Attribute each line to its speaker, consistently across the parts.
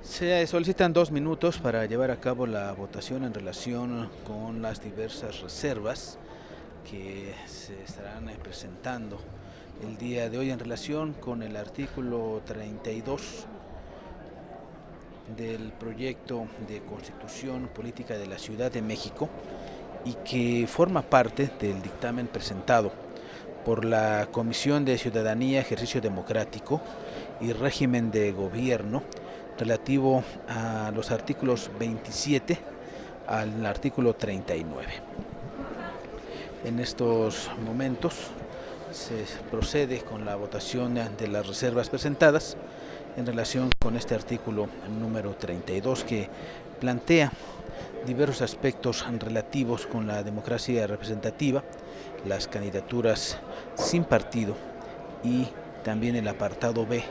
Speaker 1: Se solicitan 2 minutos para llevar a cabo la votación en relación con las diversas reservas que se estarán presentando el día de hoy en relación con el artículo 32 del proyecto de Constitución Política de la Ciudad de México y que forma parte del dictamen presentado por la Comisión de Ciudadanía, Ejercicio Democrático y Régimen de Gobierno relativo a los artículos 27 al artículo 39. En estos momentos se procede con la votación de las reservas presentadas en relación con este artículo número 32 que plantea diversos aspectos relativos con la democracia representativa, las candidaturas sin partido y también el apartado B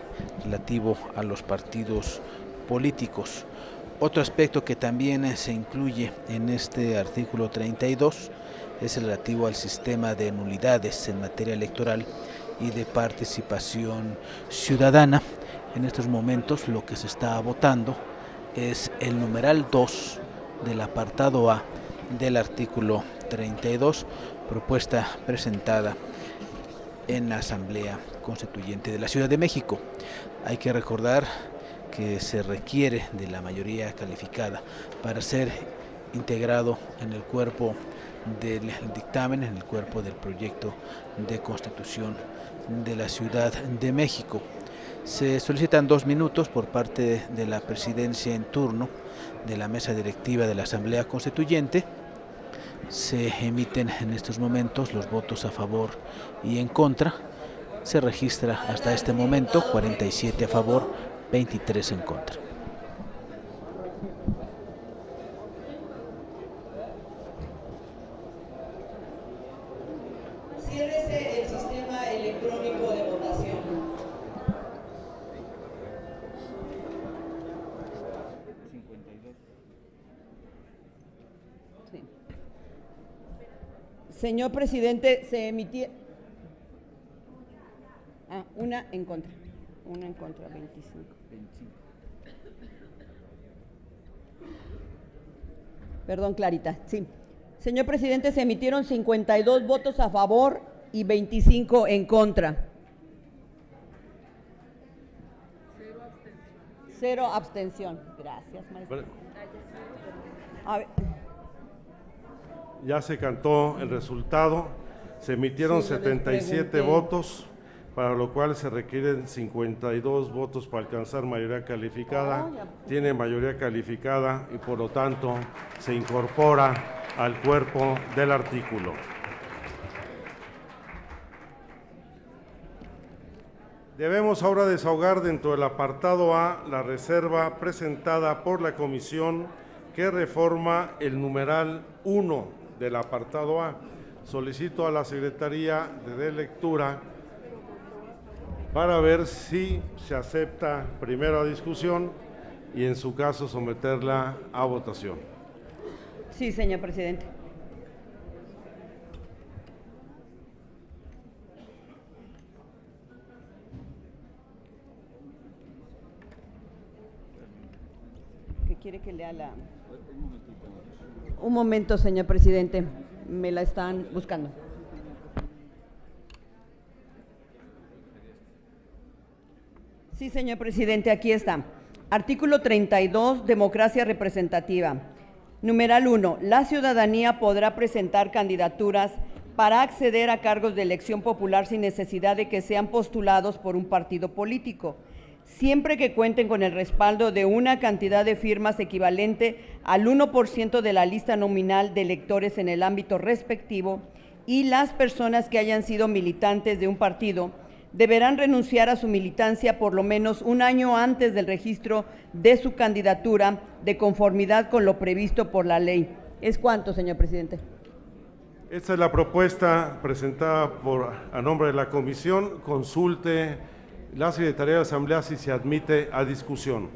Speaker 1: relativo a los partidos políticos. Otro aspecto que también se incluye en este artículo 32 es el relativo al sistema de nulidades en materia electoral y de participación ciudadana. En estos momentos lo que se está votando es el numeral 2 del apartado A del artículo 32, propuesta presentada en la Asamblea Constituyente de la Ciudad de México. Hay que recordar que se requiere de la mayoría calificada para ser integrado en el cuerpo del dictamen, en el cuerpo del proyecto de Constitución de la Ciudad de México. Se solicitan 2 minutos por parte de la presidencia en turno de la mesa directiva de la Asamblea Constituyente. Se emiten en estos momentos los votos a favor y en contra. Se registra hasta este momento 47 a favor, 23 en contra.
Speaker 2: Ciérrese el sistema electrónico de votación. Sí. Señor presidente, se emitió una en contra. Una en contra, 25. Perdón, Clarita, sí. Señor presidente, se emitieron 52 votos a favor y 25 en contra. Cero abstención. Gracias, maestro. A ver.
Speaker 3: Ya se cantó el resultado. Se emitieron 77 votos, para lo cual se requieren 52 votos para alcanzar mayoría calificada. Tiene mayoría calificada y por lo tanto se incorpora al cuerpo del artículo. Debemos ahora desahogar dentro del apartado A la reserva presentada por la comisión que reforma el numeral 1 del apartado A. Solicito a la Secretaría de Lectura para ver si se acepta primero a discusión y en su caso someterla a votación.
Speaker 2: Sí, señor presidente. ¿Qué quiere que lea la...? Un momento, señor presidente. Me la están buscando. Sí, señor presidente, aquí está. Artículo 32, democracia representativa. Numeral 1. La ciudadanía podrá presentar candidaturas para acceder a cargos de elección popular sin necesidad de que sean postulados por un partido político, siempre que cuenten con el respaldo de una cantidad de firmas equivalente al 1% de la lista nominal de electores en el ámbito respectivo, y las personas que hayan sido militantes de un partido deberán renunciar a su militancia por lo menos un año antes del registro de su candidatura, de conformidad con lo previsto por la ley. ¿Es cuánto, señor presidente?
Speaker 3: Esta es la propuesta presentada a nombre de la comisión. Consulte la Secretaría de Asamblea si se admite a discusión.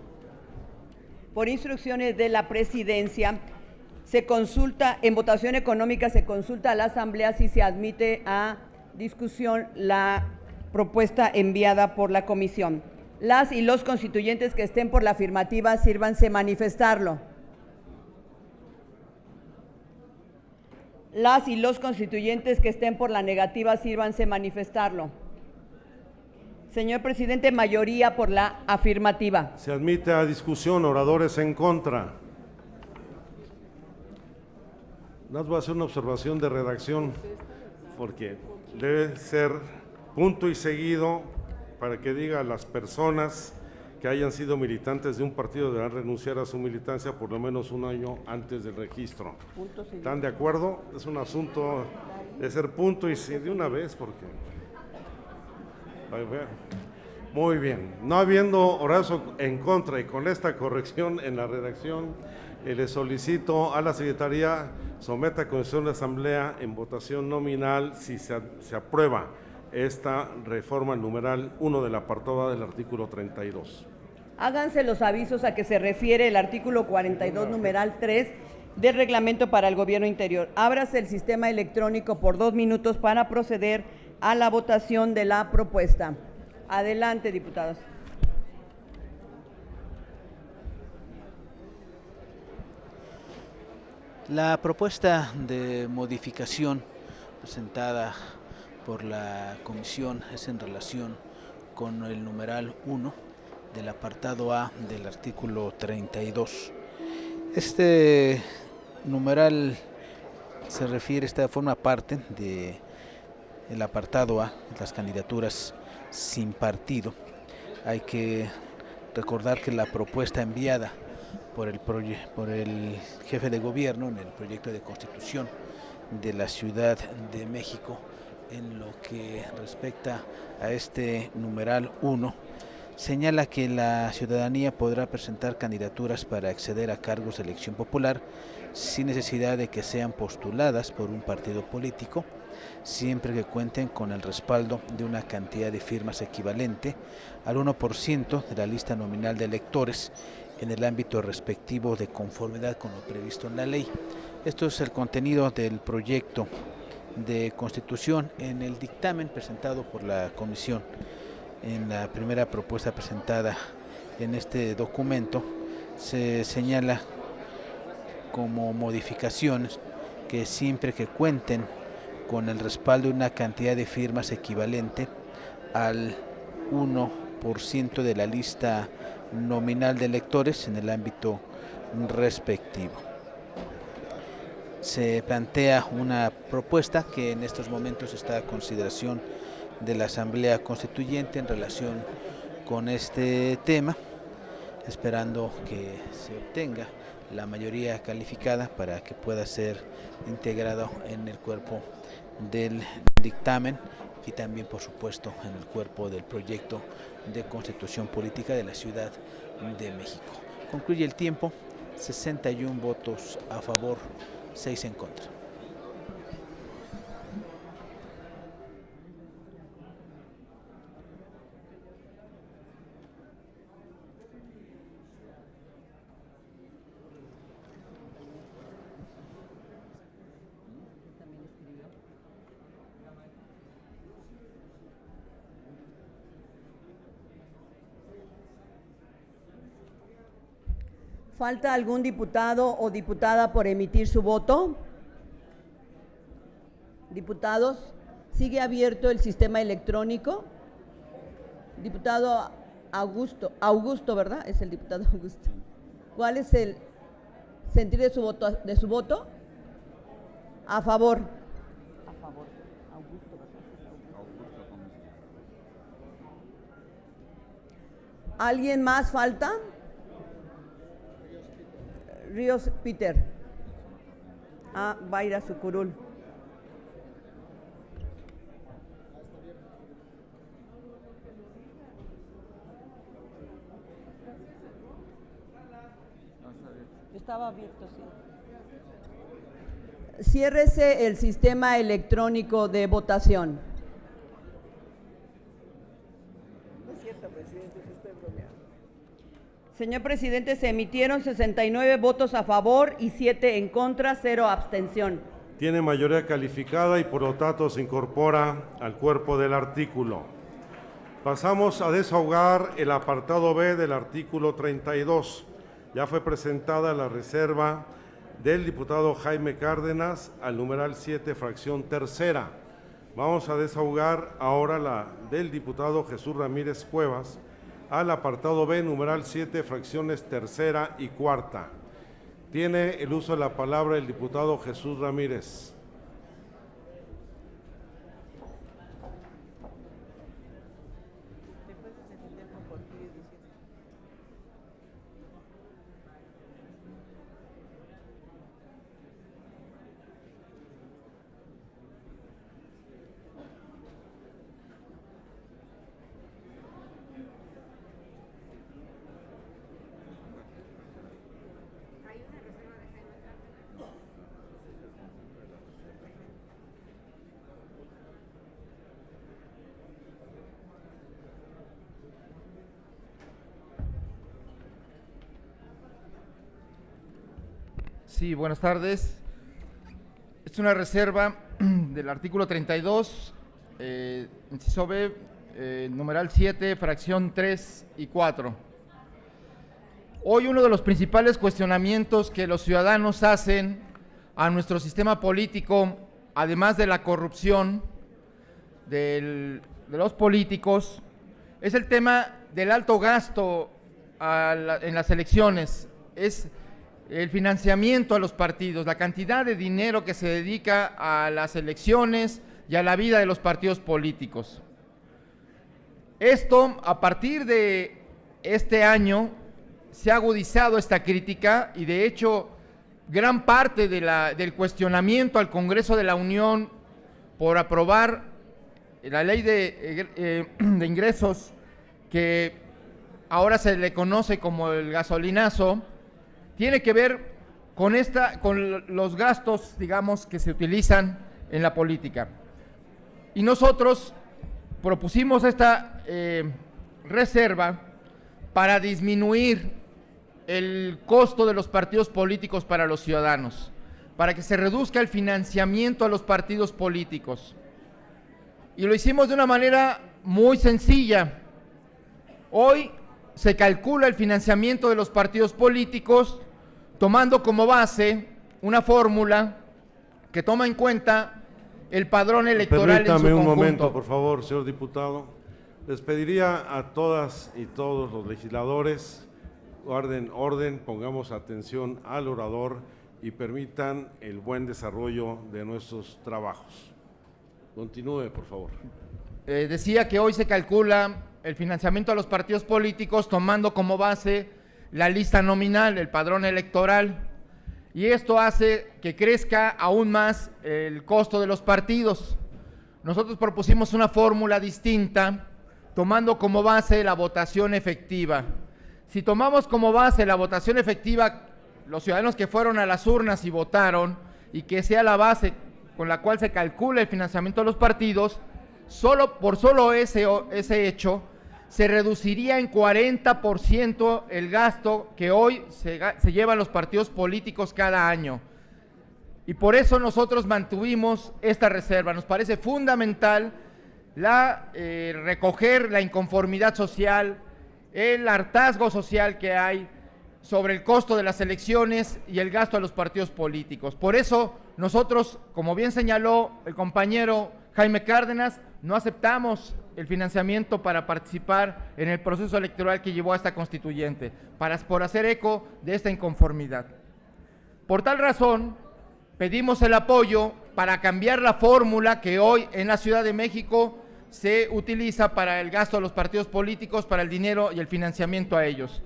Speaker 2: Por instrucciones de la presidencia, se consulta, en votación económica se consulta a la Asamblea si se admite a discusión la propuesta enviada por la comisión. Las y los constituyentes que estén por la afirmativa, sírvanse manifestarlo. Las y los constituyentes que estén por la negativa, sírvanse manifestarlo. Señor presidente, mayoría por la afirmativa.
Speaker 3: Se admite a discusión. Oradores en contra. Nos voy a hacer una observación de redacción, porque debe ser punto y seguido para que diga a las personas que hayan sido militantes de un partido deberán renunciar a su militancia por lo menos un año antes del registro. ¿Están de acuerdo? Es un asunto de ser punto y seguido de una vez, porque... Muy bien. No habiendo oradores en contra y con esta corrección en la redacción, le solicito a la Secretaría someta a consideración de la Asamblea en votación nominal si se aprueba esta reforma al numeral 1 del apartado A del artículo 32.
Speaker 2: Háganse los avisos a que se refiere el artículo 42, numeral 3 del reglamento para el gobierno interior. Ábrase el sistema electrónico por 2 minutos para proceder a la votación de la propuesta. Adelante, diputados.
Speaker 1: La propuesta de modificación presentada por la comisión es en relación con el numeral 1 del apartado A del artículo 32. Este numeral se refiere, forma parte del apartado A, las candidaturas sin partido. Hay que recordar que la propuesta enviada por el jefe de gobierno en el proyecto de constitución de la Ciudad de México, en lo que respecta a este numeral 1, señala que la ciudadanía podrá presentar candidaturas para acceder a cargos de elección popular sin necesidad de que sean postuladas por un partido político, siempre que cuenten con el respaldo de una cantidad de firmas equivalente al 1% de la lista nominal de electores en el ámbito respectivo de conformidad con lo previsto en la ley. Esto es el contenido del proyecto de constitución. En el dictamen presentado por la comisión, en la primera propuesta presentada en este documento, se señala como modificaciones que siempre que cuenten con el respaldo de una cantidad de firmas equivalente al 1% de la lista nominal de electores en el ámbito respectivo. Se plantea una propuesta que en estos momentos está a consideración de la Asamblea Constituyente en relación con este tema, esperando que se obtenga la mayoría calificada para que pueda ser integrado en el cuerpo del dictamen y también, por supuesto, en el cuerpo del proyecto de constitución política de la Ciudad de México. Concluye el tiempo, 61 votos a favor, 6 en contra.
Speaker 2: ¿Falta algún diputado o diputada por emitir su voto? Diputados, ¿sigue abierto el sistema electrónico? Diputado Augusto, ¿verdad? Es el diputado Augusto. ¿Cuál es el sentir de su voto? A favor. A favor. Augusto, ¿verdad? ¿Alguien más falta? Ríos Peter. Va a ir a su curul. Estaba abierto, sí. Ciérrese el sistema electrónico de votación. No es cierto, presidente, se estoy bromeando. Señor presidente, se emitieron 69 votos a favor y 7 en contra, 0 abstención.
Speaker 3: Tiene mayoría calificada y por lo tanto se incorpora al cuerpo del artículo. Pasamos a desahogar el apartado B del artículo 32. Ya fue presentada la reserva del diputado Jaime Cárdenas al numeral 7, fracción tercera. Vamos a desahogar ahora la del diputado Jesús Ramírez Cuevas al apartado B, numeral 7, fracciones tercera y cuarta. Tiene el uso de la palabra el diputado Jesús Ramírez.
Speaker 4: Sí, buenas tardes. Es una reserva del artículo 32, inciso B, numeral 7, fracción 3 y 4. Hoy uno de los principales cuestionamientos que los ciudadanos hacen a nuestro sistema político, además de la corrupción de los políticos, es el tema del alto gasto en las elecciones. Es el financiamiento a los partidos, la cantidad de dinero que se dedica a las elecciones y a la vida de los partidos políticos. Esto, a partir de este año, se ha agudizado esta crítica y de hecho gran parte del cuestionamiento al Congreso de la Unión por aprobar la ley de ingresos que ahora se le conoce como el gasolinazo, tiene que ver con los gastos, digamos, que se utilizan en la política. Y nosotros propusimos esta reserva para disminuir el costo de los partidos políticos para los ciudadanos, para que se reduzca el financiamiento a los partidos políticos. Y lo hicimos de una manera muy sencilla. Hoy se calcula el financiamiento de los partidos políticos tomando como base una fórmula que toma en cuenta el padrón electoral en su conjunto.
Speaker 3: Permítame un momento, por favor, señor diputado. Les pediría a todas y todos los legisladores, guarden orden, pongamos atención al orador y permitan el buen desarrollo de nuestros trabajos. Continúe, por favor.
Speaker 4: Decía que hoy se calcula el financiamiento a los partidos políticos tomando como base la lista nominal, el padrón electoral, y esto hace que crezca aún más el costo de los partidos. Nosotros propusimos una fórmula distinta, tomando como base la votación efectiva. Si tomamos como base la votación efectiva, los ciudadanos que fueron a las urnas y votaron, y que sea la base con la cual se calcula el financiamiento de los partidos, por solo ese hecho, se reduciría en 40% el gasto que hoy se llevan los partidos políticos cada año. Y por eso nosotros mantuvimos esta reserva. Nos parece fundamental recoger la inconformidad social, el hartazgo social que hay sobre el costo de las elecciones y el gasto de los partidos políticos. Por eso nosotros, como bien señaló el compañero Jaime Cárdenas, no aceptamos el financiamiento para participar en el proceso electoral que llevó a esta constituyente, por hacer eco de esta inconformidad. Por tal razón, pedimos el apoyo para cambiar la fórmula que hoy en la Ciudad de México se utiliza para el gasto de los partidos políticos, para el dinero y el financiamiento a ellos.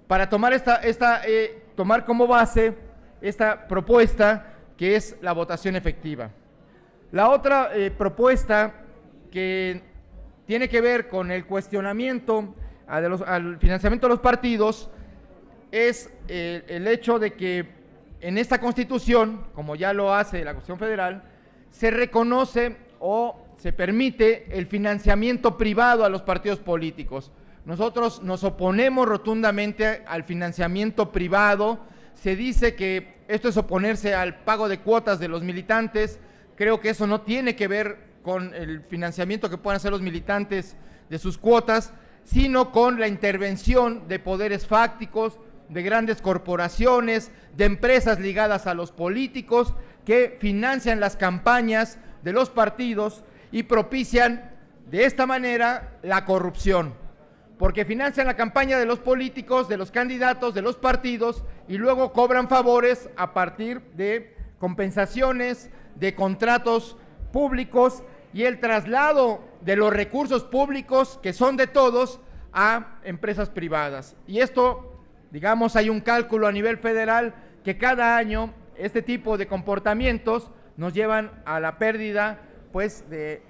Speaker 4: Para tomar como base esta propuesta que es la votación efectiva. La otra propuesta que tiene que ver con el cuestionamiento al financiamiento de los partidos es el hecho de que en esta Constitución, como ya lo hace la Constitución Federal, se reconoce o se permite el financiamiento privado a los partidos políticos. Nosotros nos oponemos rotundamente al financiamiento privado. Se dice que esto es oponerse al pago de cuotas de los militantes. Creo que eso no tiene que ver con el financiamiento que puedan hacer los militantes de sus cuotas, sino con la intervención de poderes fácticos, de grandes corporaciones, de empresas ligadas a los políticos que financian las campañas de los partidos y propician de esta manera la corrupción, porque financian la campaña de los políticos, de los candidatos, de los partidos y luego cobran favores a partir de compensaciones, de contratos públicos y el traslado de los recursos públicos que son de todos a empresas privadas. Y esto, digamos, hay un cálculo a nivel federal que cada año este tipo de comportamientos nos llevan a la pérdida pues de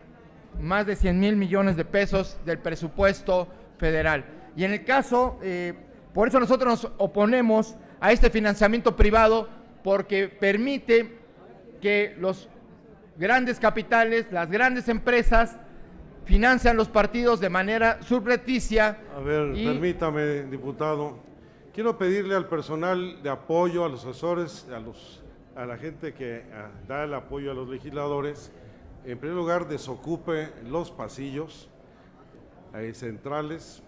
Speaker 4: más de 100,000 millones de pesos del presupuesto federal. Y en el caso, por eso nosotros nos oponemos a este financiamiento privado, porque permite que los grandes capitales, las grandes empresas, financian los partidos de manera subrepticia.
Speaker 3: A ver, permítame, diputado. Quiero pedirle al personal de apoyo, a los asesores, a la gente que da el apoyo a los legisladores, en primer lugar, desocupe los pasillos centrales,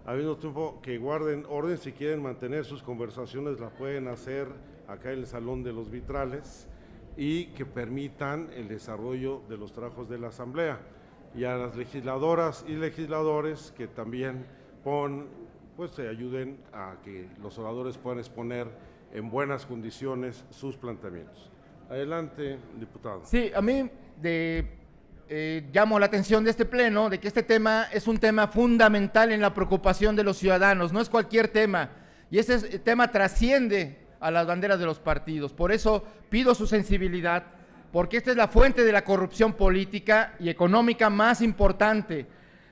Speaker 3: al mismo tiempo que guarden orden. Si quieren mantener sus conversaciones, las pueden hacer acá en el Salón de los Vitrales, y que permitan el desarrollo de los trabajos de la Asamblea. Y a las legisladoras y legisladores que también se ayuden a que los oradores puedan exponer en buenas condiciones sus planteamientos. Adelante, diputado.
Speaker 4: Sí, a mí llamo la atención de este pleno de que este tema es un tema fundamental en la preocupación de los ciudadanos, no es cualquier tema, y ese tema trasciende a las banderas de los partidos. Por eso pido su sensibilidad, porque esta es la fuente de la corrupción política y económica más importante,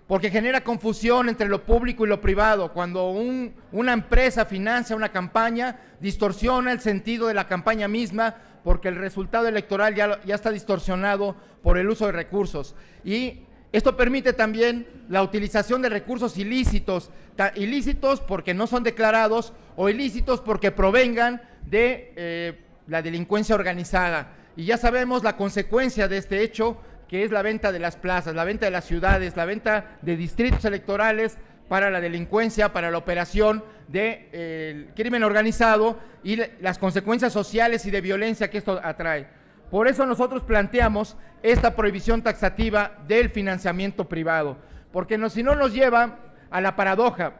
Speaker 4: porque genera confusión entre lo público y lo privado. Cuando una empresa financia una campaña, distorsiona el sentido de la campaña misma, porque el resultado electoral ya está distorsionado por el uso de recursos. Y esto permite también la utilización de recursos ilícitos, ilícitos porque no son declarados o ilícitos porque provengan de la delincuencia organizada. Y ya sabemos la consecuencia de este hecho, que es la venta de las plazas, la venta de las ciudades, la venta de distritos electorales para la delincuencia, para la operación del crimen organizado y las consecuencias sociales y de violencia que esto atrae. Por eso nosotros planteamos esta prohibición taxativa del financiamiento privado, porque si no nos lleva a la paradoja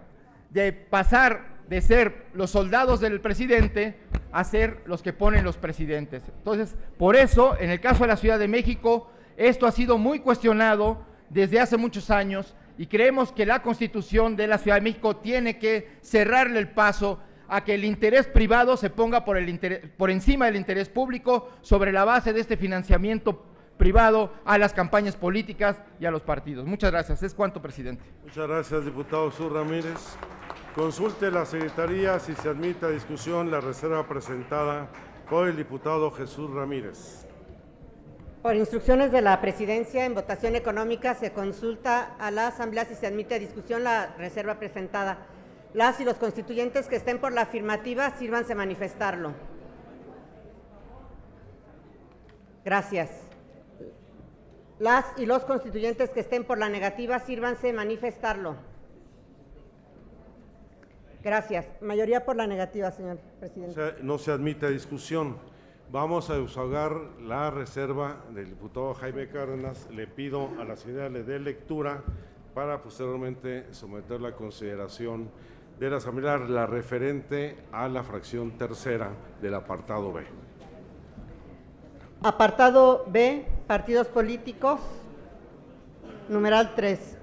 Speaker 4: de pasar de ser los soldados del presidente a ser los que ponen los presidentes. Entonces, por eso, en el caso de la Ciudad de México, esto ha sido muy cuestionado desde hace muchos años, y creemos que la Constitución de la Ciudad de México tiene que cerrarle el paso a que el interés privado se ponga por encima del interés público, sobre la base de este financiamiento privado a las campañas políticas y a los partidos. Muchas gracias. Es cuanto, presidente.
Speaker 3: Muchas gracias, diputado Jesús Ramírez. Consulte la Secretaría si se admite a discusión la reserva presentada por el diputado Jesús Ramírez.
Speaker 5: Por instrucciones de la Presidencia, en votación económica se consulta a la Asamblea si se admite a discusión la reserva presentada. Las y los constituyentes que estén por la afirmativa, sírvanse manifestarlo. Gracias. Las y los constituyentes que estén por la negativa, sírvanse manifestarlo. Gracias. Mayoría por la negativa, señor presidente.
Speaker 3: No se admite a discusión. Vamos a desahogar la reserva del diputado Jaime Cárdenas. Le pido a la señora le dé lectura para posteriormente someterla a consideración de la Asamblea, la referente a la fracción tercera del apartado B.
Speaker 5: Apartado B, partidos políticos, numeral 3.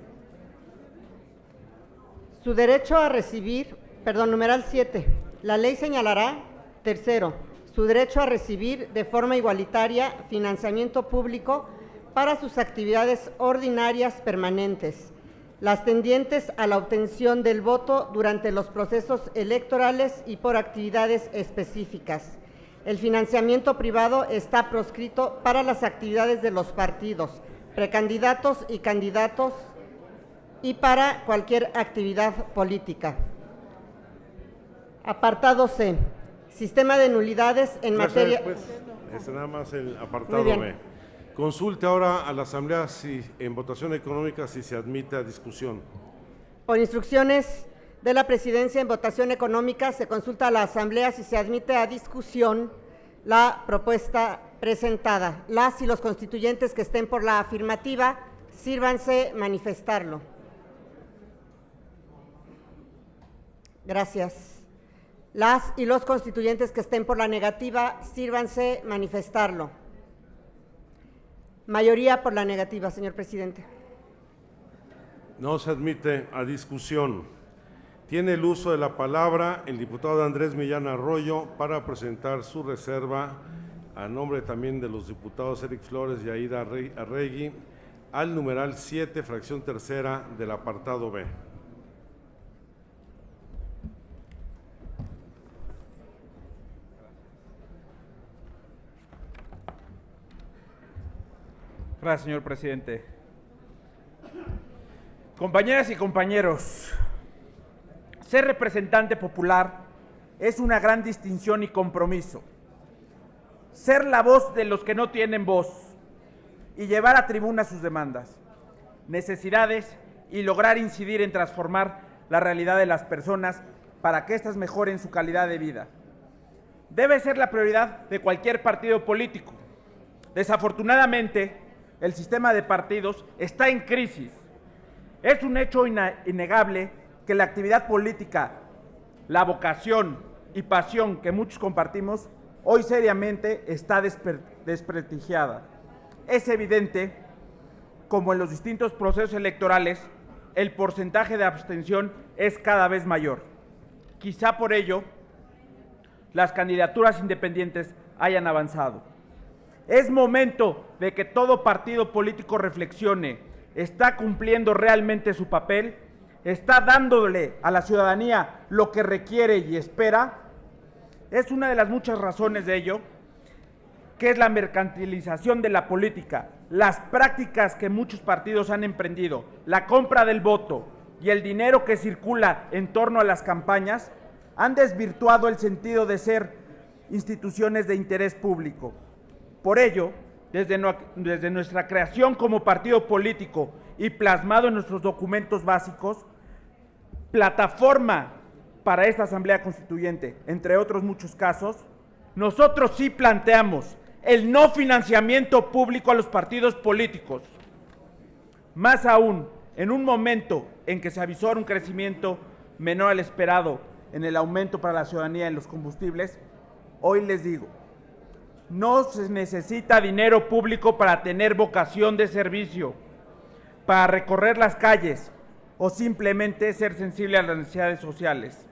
Speaker 5: Su derecho a recibir, numeral 7. La ley señalará, tercero, su derecho a recibir de forma igualitaria financiamiento público para sus actividades ordinarias permanentes, las tendientes a la obtención del voto durante los procesos electorales y por actividades específicas. El financiamiento privado está proscrito para las actividades de los partidos, precandidatos y candidatos y para cualquier actividad política. Apartado C. Sistema de nulidades en materia...
Speaker 3: Es nada más el apartado B. Consulte ahora a la Asamblea si en votación económica si se admite a discusión.
Speaker 5: Por instrucciones de la Presidencia, en votación económica se consulta a la Asamblea si se admite a discusión la propuesta presentada. Las y los constituyentes que estén por la afirmativa, sírvanse manifestarlo. Gracias. Las y los constituyentes que estén por la negativa, sírvanse manifestarlo. Mayoría por la negativa, señor presidente.
Speaker 3: No se admite a discusión. Tiene el uso de la palabra el diputado Andrés Millán Arroyo para presentar su reserva a nombre también de los diputados Eric Flores y Aida Arregui al numeral 7, fracción tercera del apartado B.
Speaker 6: Gracias, señor presidente. Compañeras y compañeros, ser representante popular es una gran distinción y compromiso. Ser la voz de los que no tienen voz y llevar a tribuna sus demandas, necesidades y lograr incidir en transformar la realidad de las personas para que éstas mejoren su calidad de vida. Debe ser la prioridad de cualquier partido político. Desafortunadamente, el sistema de partidos está en crisis. Es un hecho innegable que la actividad política, la vocación y pasión que muchos compartimos, hoy seriamente está desprestigiada. Es evidente, como en los distintos procesos electorales, el porcentaje de abstención es cada vez mayor. Quizá por ello, las candidaturas independientes hayan avanzado. Es momento de que todo partido político reflexione, ¿está cumpliendo realmente su papel? ¿Está dándole a la ciudadanía lo que requiere y espera? Es una de las muchas razones de ello, que es la mercantilización de la política, las prácticas que muchos partidos han emprendido, la compra del voto y el dinero que circula en torno a las campañas, han desvirtuado el sentido de ser instituciones de interés público. Por ello, desde nuestra creación como partido político y plasmado en nuestros documentos básicos, plataforma para esta Asamblea Constituyente, entre otros muchos casos, nosotros sí planteamos el no financiamiento público a los partidos políticos. Más aún, en un momento en que se avisora un crecimiento menor al esperado en el aumento para la ciudadanía en los combustibles, hoy les digo, no se necesita dinero público para tener vocación de servicio, para recorrer las calles o simplemente ser sensible a las necesidades sociales.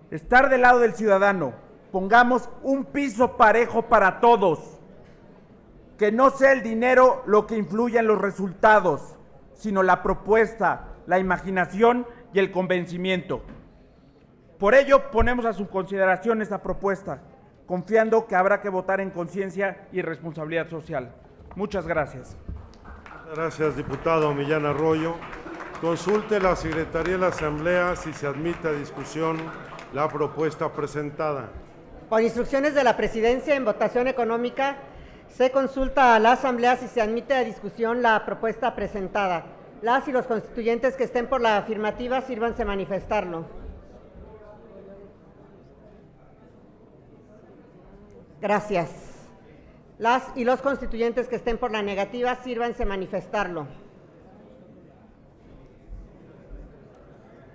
Speaker 6: Estar del lado del ciudadano, pongamos un piso parejo para todos, que no sea el dinero lo que influya en los resultados, sino la propuesta, la imaginación y el convencimiento. Por ello, ponemos a su consideración esta propuesta, confiando que habrá que votar en conciencia y responsabilidad social. Muchas gracias.
Speaker 3: Gracias, diputado Millán Arroyo. Consulte la Secretaría de la Asamblea si se admite a discusión la propuesta presentada.
Speaker 5: Por instrucciones de la Presidencia, en votación económica, se consulta a la Asamblea si se admite a discusión la propuesta presentada. Las y los constituyentes que estén por la afirmativa, sírvanse manifestarlo. Gracias. Las y los constituyentes que estén por la negativa, sírvanse manifestarlo.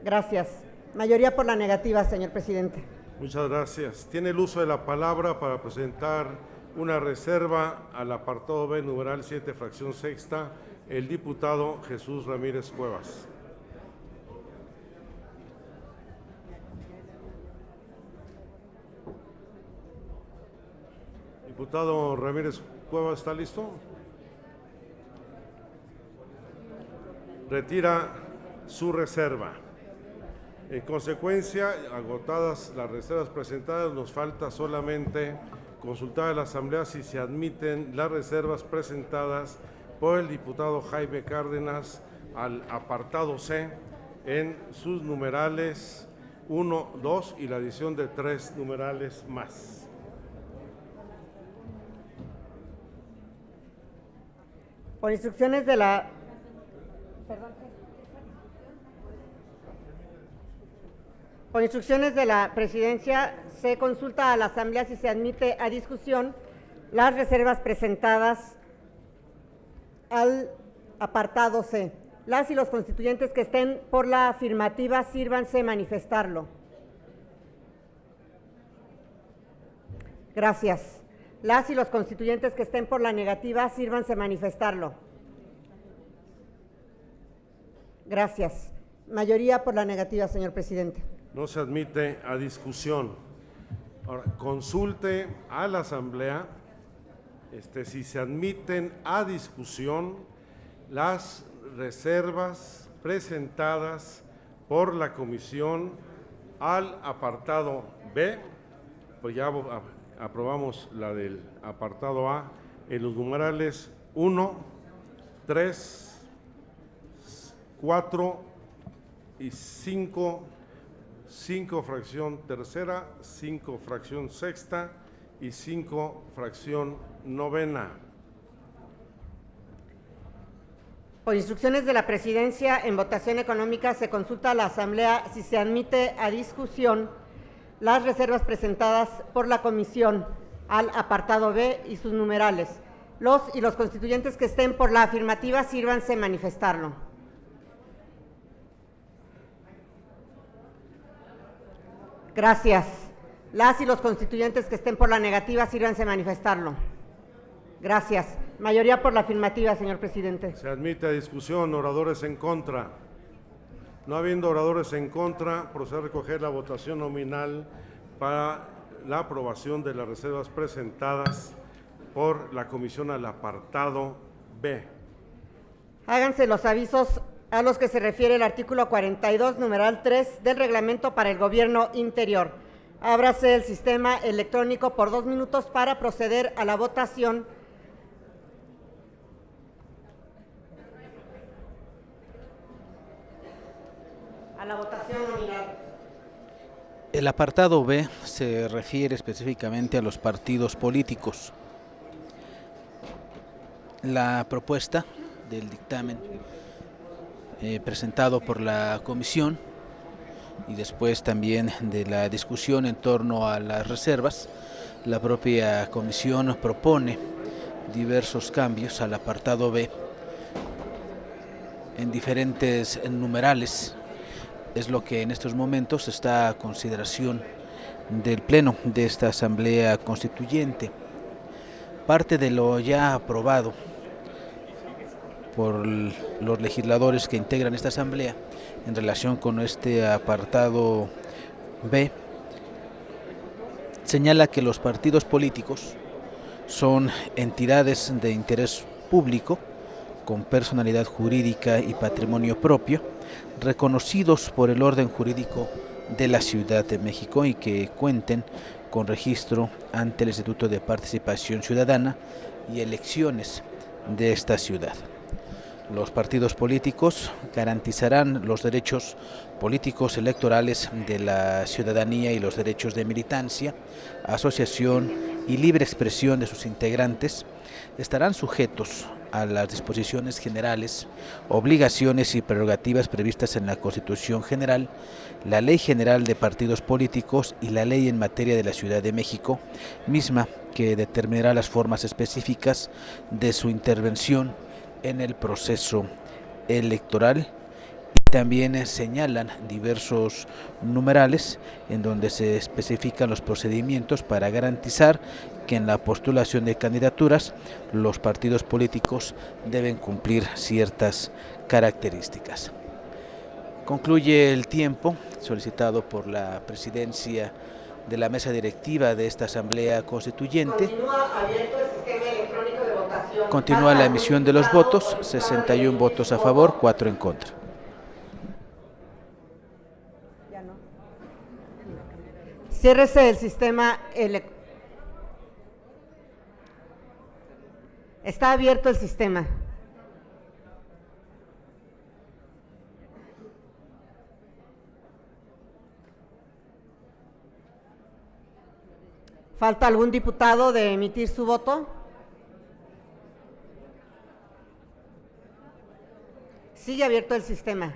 Speaker 5: Gracias. Mayoría por la negativa, señor presidente.
Speaker 3: Muchas gracias. Tiene el uso de la palabra para presentar una reserva al apartado B, numeral 7, fracción sexta, el diputado Jesús Ramírez Cuevas. Diputado Ramírez Cuevas, ¿está listo? Retira su reserva. En consecuencia, agotadas las reservas presentadas, nos falta solamente consultar a la Asamblea si se admiten las reservas presentadas por el diputado Jaime Cárdenas al apartado C en sus numerales 1, 2 y la adición de 3 numerales más.
Speaker 5: Por instrucciones de la Por instrucciones de la Presidencia, se consulta a la Asamblea si se admite a discusión las reservas presentadas al apartado C. Las y los constituyentes que estén por la afirmativa, sírvanse manifestarlo. Gracias. Las y los constituyentes que estén por la negativa, sírvanse manifestarlo. Gracias. Mayoría por la negativa, señor presidente.
Speaker 3: No se admite a discusión. Ahora, consulte a la Asamblea si se admiten a discusión las reservas presentadas por la comisión al apartado B, pues ya aprobamos la del apartado A, en los numerales 1, 3, 4 y 5, 5 fracción tercera, 5 fracción sexta y 5 fracción novena.
Speaker 5: Por instrucciones de la Presidencia, en votación económica se consulta a la Asamblea si se admite a discusión las reservas presentadas por la Comisión al apartado B y sus numerales. Los y los constituyentes que estén por la afirmativa, sírvanse manifestarlo. Gracias. Las y los constituyentes que estén por la negativa, sírvanse manifestarlo. Gracias. Mayoría por la afirmativa, señor presidente.
Speaker 3: Se admite a discusión. Oradores en contra. No habiendo oradores en contra, procede a recoger la votación nominal para la aprobación de las reservas presentadas por la comisión al apartado B.
Speaker 5: Háganse los avisos a los que se refiere el artículo 42, numeral 3 del Reglamento para el Gobierno Interior. Ábrase el sistema electrónico por 2 minutos para proceder a la votación. La votación nominal.
Speaker 1: El apartado B se refiere específicamente a los partidos políticos. La propuesta del dictamen presentado por la comisión y después también de la discusión en torno a las reservas, la propia comisión propone diversos cambios al apartado B en diferentes numerales. Es lo que en estos momentos está a consideración del Pleno de esta Asamblea Constituyente. Parte de lo ya aprobado por los legisladores que integran esta Asamblea en relación con este apartado B señala que los partidos políticos son entidades de interés público con personalidad jurídica y patrimonio propio, reconocidos por el orden jurídico de la Ciudad de México y que cuenten con registro ante el Instituto de Participación Ciudadana y elecciones de esta ciudad. Los partidos políticos garantizarán los derechos políticos electorales de la ciudadanía y los derechos de militancia, asociación y libre expresión de sus integrantes. Estarán sujetos a las disposiciones generales, obligaciones y prerrogativas previstas en la Constitución General, la Ley General de Partidos Políticos y la Ley en materia de la Ciudad de México, misma que determinará las formas específicas de su intervención en el proceso electoral. Y también señalan diversos numerales en donde se especifican los procedimientos para garantizar que en la postulación de candidaturas los partidos políticos deben cumplir ciertas características. Concluye el tiempo solicitado por la presidencia de la mesa directiva de esta Asamblea Constituyente.
Speaker 5: Continúa abierto el sistema electrónico de votación.
Speaker 1: Continúa la emisión de los votos, 61 votos a favor, 4 en contra.
Speaker 5: Ciérrese el sistema electrónico. Está abierto el sistema. ¿Falta algún diputado de emitir su voto? Sigue abierto el sistema.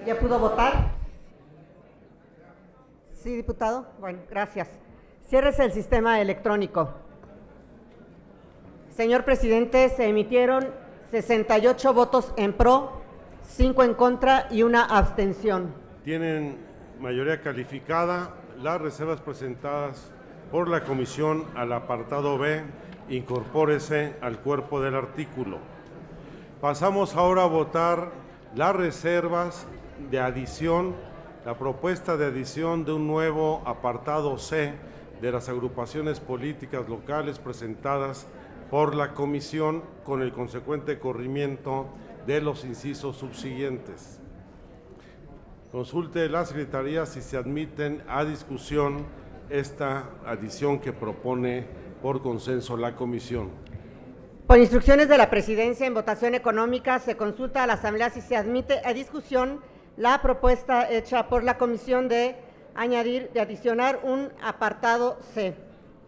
Speaker 5: ¿Ya pudo votar? Sí, diputado. Bueno, gracias. Ciérrese el sistema electrónico. Señor presidente, se emitieron 68 votos en pro, 5 en contra y una abstención.
Speaker 3: Tienen mayoría calificada las reservas presentadas por la comisión al apartado B. Incorpórese al cuerpo del artículo. Pasamos ahora a votar las reservas de adición, la propuesta de adición de un nuevo apartado C de las agrupaciones políticas locales presentadas por la comisión con el consecuente corrimiento de los incisos subsiguientes. Consulte la Secretaría si se admiten a discusión esta adición que propone por consenso la comisión.
Speaker 5: Por instrucciones de la Presidencia, en votación económica se consulta a la Asamblea si se admite a discusión la propuesta hecha por la comisión de adicionar un apartado C.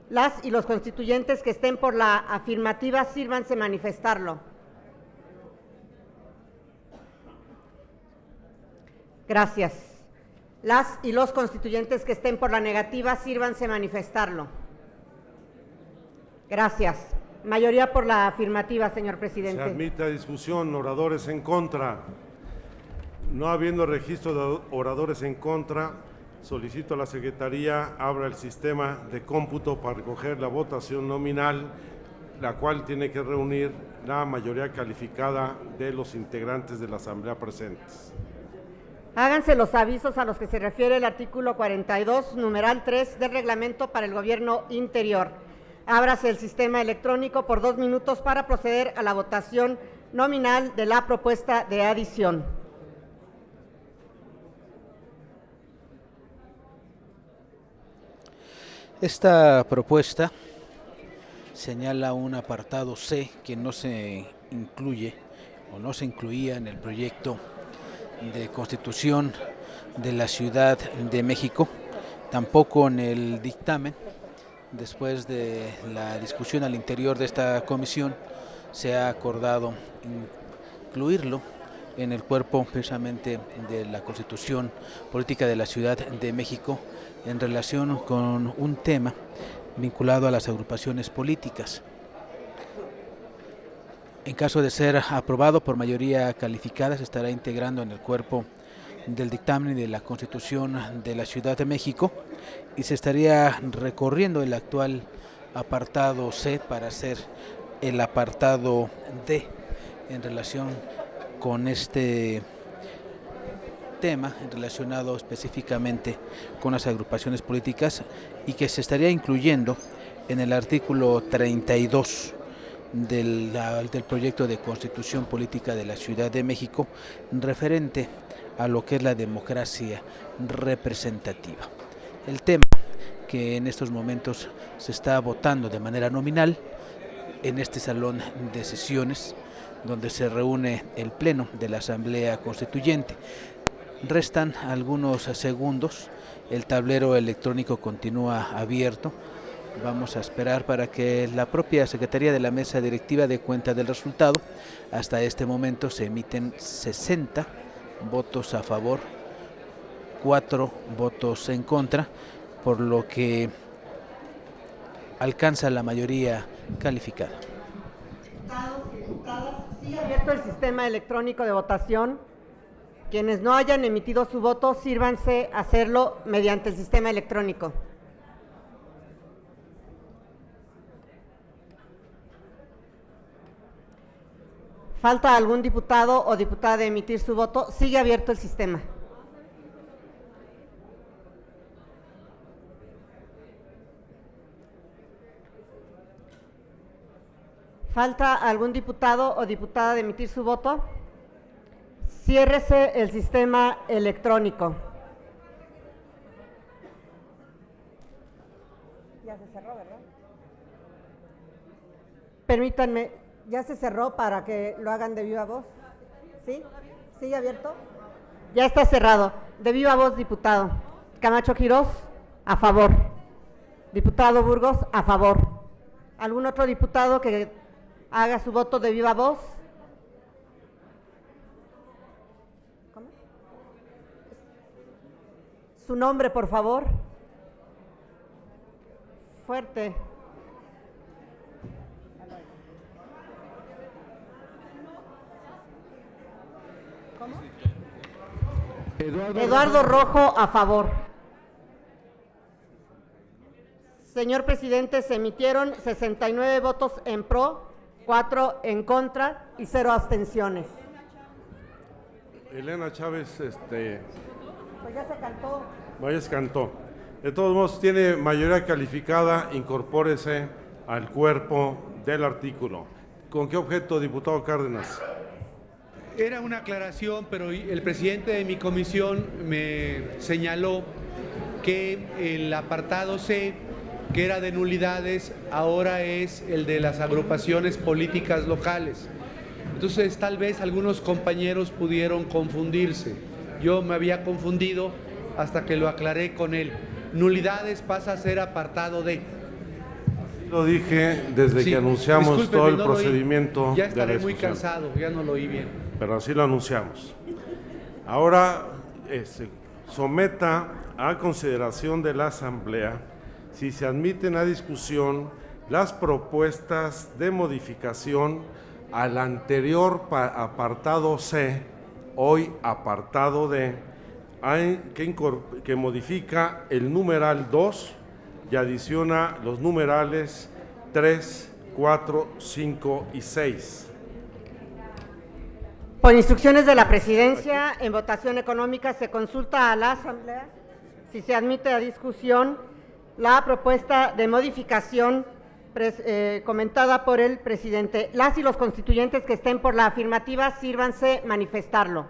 Speaker 5: Las y los constituyentes que estén por la afirmativa, sírvanse manifestarlo. Gracias. Las y los constituyentes que estén por la negativa, sírvanse manifestarlo. Gracias. Mayoría por la afirmativa, señor presidente.
Speaker 3: Se admite a discusión. Oradores en contra. No habiendo registro de oradores en contra, solicito a la Secretaría abra el sistema de cómputo para recoger la votación nominal, la cual tiene que reunir la mayoría calificada de los integrantes de la Asamblea presentes.
Speaker 5: Háganse los avisos a los que se refiere el artículo 42, numeral 3 del Reglamento para el Gobierno Interior. Ábrase el sistema electrónico por 2 minutos para proceder a la votación nominal de la propuesta de adición.
Speaker 1: Esta propuesta señala un apartado C que no se incluye o no se incluía en el proyecto de Constitución de la Ciudad de México, tampoco en el dictamen. Después de la discusión al interior de esta comisión, se ha acordado incluirlo en el cuerpo precisamente de la Constitución Política de la Ciudad de México en relación con un tema vinculado a las agrupaciones políticas. En caso de ser aprobado por mayoría calificada, se estará integrando en el cuerpo del dictamen de la Constitución de la Ciudad de México y se estaría recorriendo el actual apartado C para hacer el apartado D en relación con este tema relacionado específicamente con las agrupaciones políticas y que se estaría incluyendo en el artículo 32 del proyecto de Constitución Política de la Ciudad de México referente a lo que es la democracia representativa. El tema que en estos momentos se está votando de manera nominal en este salón de sesiones donde se reúne el Pleno de la Asamblea Constituyente. Restan algunos segundos, el tablero electrónico continúa abierto. Vamos a esperar para que la propia Secretaría de la Mesa Directiva dé cuenta del resultado. Hasta este momento se emiten 60 votos a favor, 4 votos en contra, por lo que alcanza la mayoría calificada.
Speaker 5: Diputados y diputadas, sigue abierto el sistema electrónico de votación. Quienes no hayan emitido su voto, sírvanse a hacerlo mediante el sistema electrónico. ¿Falta algún diputado o diputada de emitir su voto? Sigue abierto el sistema. ¿Falta algún diputado o diputada de emitir su voto? Ciérrese el sistema electrónico. Ya se cerró, ¿verdad? Permítanme, ¿ya se cerró para que lo hagan de viva voz? ¿Sí? ¿Sigue abierto? Ya está cerrado. De viva voz, diputado. Camacho Quirós, a favor. Diputado Burgos, a favor. ¿Algún otro diputado que haga su voto de viva voz? ¿Cómo? Su nombre, por favor. Fuerte. ¿Cómo? Eduardo Rojo, a favor. Señor presidente, se emitieron 69 votos en pro, 4 en contra y 0 abstenciones.
Speaker 3: Elena Chávez,
Speaker 5: Pues ya se cantó.
Speaker 3: ya se cantó. De todos modos, tiene mayoría calificada, incorpórese al cuerpo del artículo. ¿Con qué objeto, diputado Cárdenas?
Speaker 7: Era una aclaración, pero el presidente de mi comisión me señaló que el apartado C, que era de nulidades, ahora es el de las agrupaciones políticas locales. Entonces, tal vez algunos compañeros pudieron confundirse. Yo me había confundido hasta que lo aclaré con él. Nulidades pasa a ser apartado D.
Speaker 3: Lo dije desde
Speaker 7: Sí,
Speaker 3: que anunciamos
Speaker 7: discúlpeme,
Speaker 3: todo el
Speaker 7: no lo oí.
Speaker 3: procedimiento.
Speaker 7: Ya
Speaker 3: de
Speaker 7: estaré
Speaker 3: la
Speaker 7: muy
Speaker 3: discusión.
Speaker 7: cansado, ya no lo oí bien.
Speaker 3: Pero así lo anunciamos. Ahora someta a consideración de la Asamblea si se admiten a discusión las propuestas de modificación al anterior apartado C, hoy apartado D, que modifica el numeral 2 y adiciona los numerales 3, 4, 5 y 6.
Speaker 5: Por instrucciones de la Presidencia, en votación económica se consulta a la Asamblea si se admite a discusión la propuesta de modificación comentada por el presidente. Las y los constituyentes que estén por la afirmativa, sírvanse manifestarlo.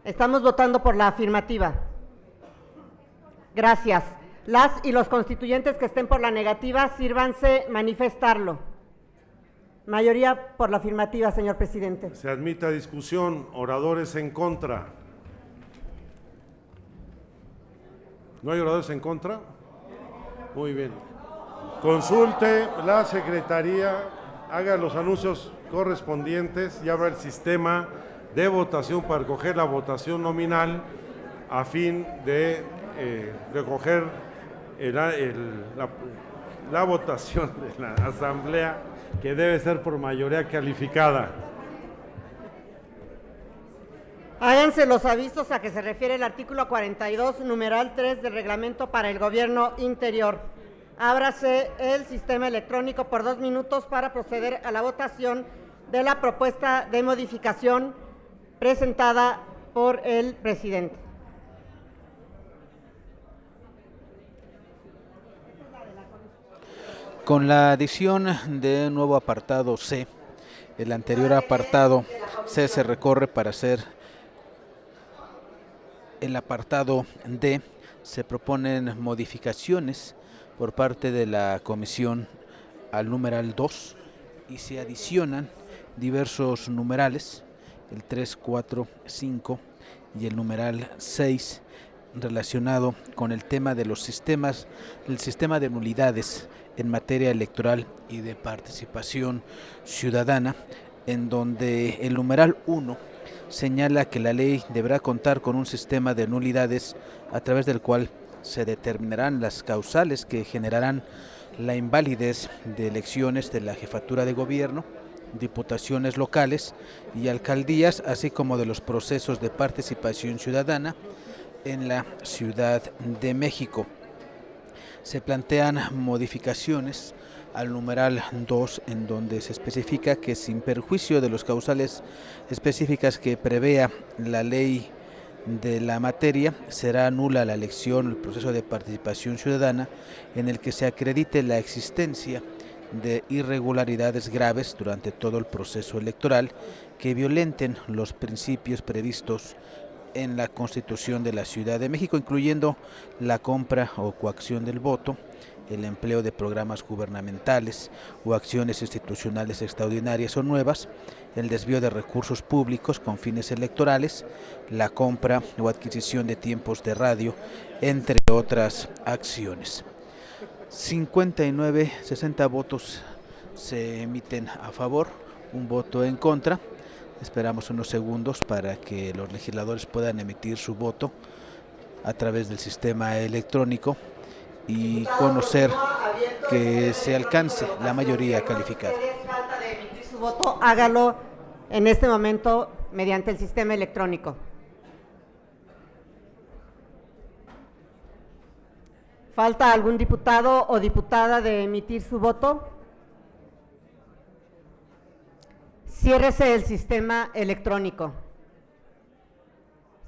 Speaker 5: Estamos votando por la afirmativa. Gracias. Las y los constituyentes que estén por la negativa, sírvanse manifestarlo. Mayoría por la afirmativa, señor presidente.
Speaker 3: Se admite a discusión. Oradores en contra. ¿No hay oradores en contra? Muy bien. Consulte la Secretaría, haga los anuncios correspondientes y abra el sistema de votación para recoger la votación nominal a fin de recoger la votación de la Asamblea, que debe ser por mayoría calificada.
Speaker 5: Háganse los avisos a que se refiere el artículo 42, numeral 3 del Reglamento para el Gobierno Interior. Ábrase el sistema electrónico por 2 minutos para proceder a la votación de la propuesta de modificación presentada por el presidente.
Speaker 1: Con la adición de un nuevo apartado C, el anterior apartado C se recorre para hacer el apartado D. Se proponen modificaciones por parte de la comisión al numeral 2 y se adicionan diversos numerales, el 3, 4, 5 y el numeral 6, relacionado con el tema de los sistemas, el sistema de nulidades en materia electoral y de participación ciudadana, en donde el numeral 1 señala que la ley deberá contar con un sistema de nulidades a través del cual se determinarán las causales que generarán la invalidez de elecciones de la jefatura de gobierno, diputaciones locales y alcaldías, así como de los procesos de participación ciudadana en la Ciudad de México. Se plantean modificaciones al numeral 2, en donde se especifica que sin perjuicio de los causales específicas que prevea la ley de la materia, será nula la elección o el proceso de participación ciudadana en el que se acredite la existencia de irregularidades graves durante todo el proceso electoral que violenten los principios previstos en la Constitución de la Ciudad de México, incluyendo la compra o coacción del voto, el empleo de programas gubernamentales o acciones institucionales extraordinarias o nuevas, el desvío de recursos públicos con fines electorales, la compra o adquisición de tiempos de radio, entre otras acciones. 60 votos se emiten a favor, un voto en contra. Esperamos unos segundos para que los legisladores puedan emitir su voto a través del sistema electrónico y conocer que se alcance la mayoría calificada.
Speaker 5: Falta de emitir su voto, hágalo en este momento mediante el sistema electrónico. ¿Falta algún diputado o diputada de emitir su voto? Ciérrese el sistema electrónico.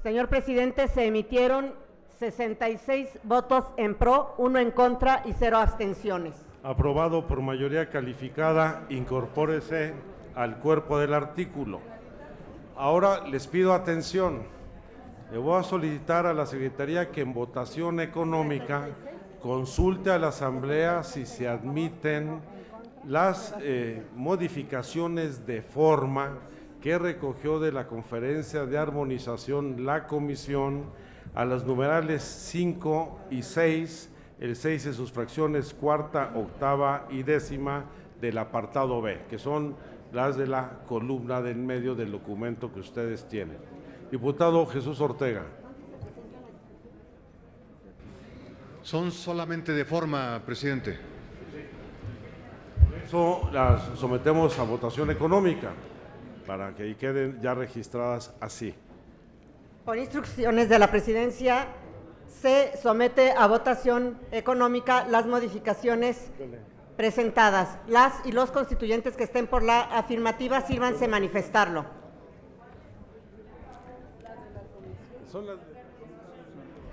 Speaker 5: Señor presidente, se emitieron 66 votos en pro, 1 en contra y 0 abstenciones.
Speaker 3: Aprobado por mayoría calificada, incorpórese al cuerpo del artículo. Ahora les pido atención. Le voy a solicitar a la Secretaría que en votación económica consulte a la Asamblea si se admiten las modificaciones de forma que recogió de la conferencia de armonización la Comisión a los numerales 5 y 6, el 6 en sus fracciones cuarta, octava y décima del apartado B, que son las de la columna del medio del documento que ustedes tienen. Diputado Jesús Ortega.
Speaker 8: Son solamente de forma, presidente.
Speaker 3: Eso las sometemos a votación económica para que queden ya registradas así.
Speaker 5: Por instrucciones de la presidencia, se somete a votación económica las modificaciones presentadas. Las y los constituyentes que estén por la afirmativa, sírvanse manifestarlo.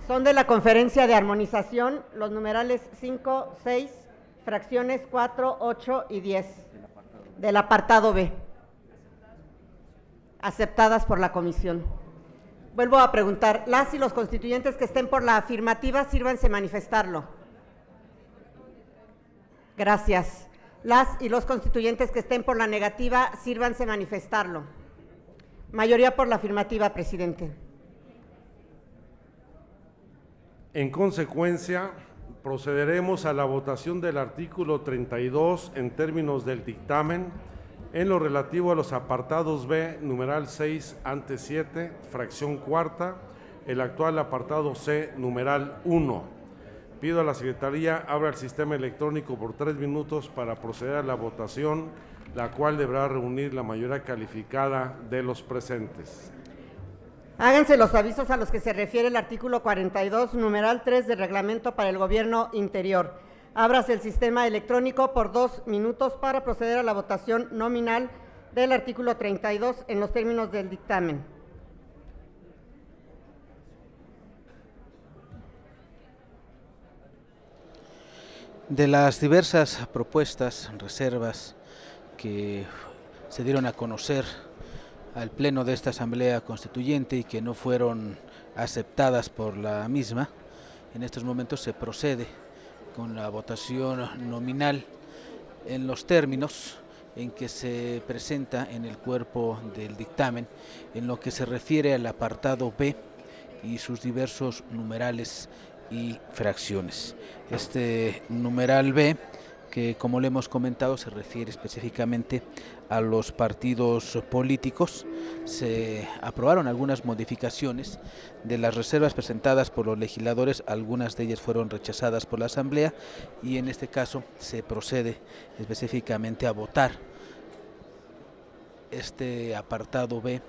Speaker 5: Son de la conferencia de armonización los numerales 5, 6, fracciones 4, 8 y 10 del apartado B, aceptadas por la comisión. Vuelvo a preguntar, las y los constituyentes que estén por la afirmativa, sírvanse manifestarlo. Gracias. Las y los constituyentes que estén por la negativa, sírvanse manifestarlo. Mayoría por la afirmativa, presidente.
Speaker 3: En consecuencia, procederemos a la votación del artículo 32 en términos del dictamen en lo relativo a los apartados B, numeral 6 ante 7, fracción cuarta, el actual apartado C, numeral 1. Pido a la Secretaría abra el sistema electrónico por 3 minutos para proceder a la votación, la cual deberá reunir la mayoría calificada de los presentes.
Speaker 5: Háganse los avisos a los que se refiere el artículo 42, numeral 3 del Reglamento para el Gobierno Interior. Ábrase el sistema electrónico por 2 minutos para proceder a la votación nominal del artículo 32 en los términos del dictamen.
Speaker 1: De las diversas propuestas, reservas que se dieron a conocer al Pleno de esta Asamblea Constituyente y que no fueron aceptadas por la misma, en estos momentos se procede con la votación nominal en los términos en que se presenta en el cuerpo del dictamen, en lo que se refiere al apartado B y sus diversos numerales y fracciones. Este numeral B, que como le hemos comentado se refiere específicamente a los partidos políticos, se aprobaron algunas modificaciones de las reservas presentadas por los legisladores, algunas de ellas fueron rechazadas por la Asamblea y en este caso se procede específicamente a votar este apartado B,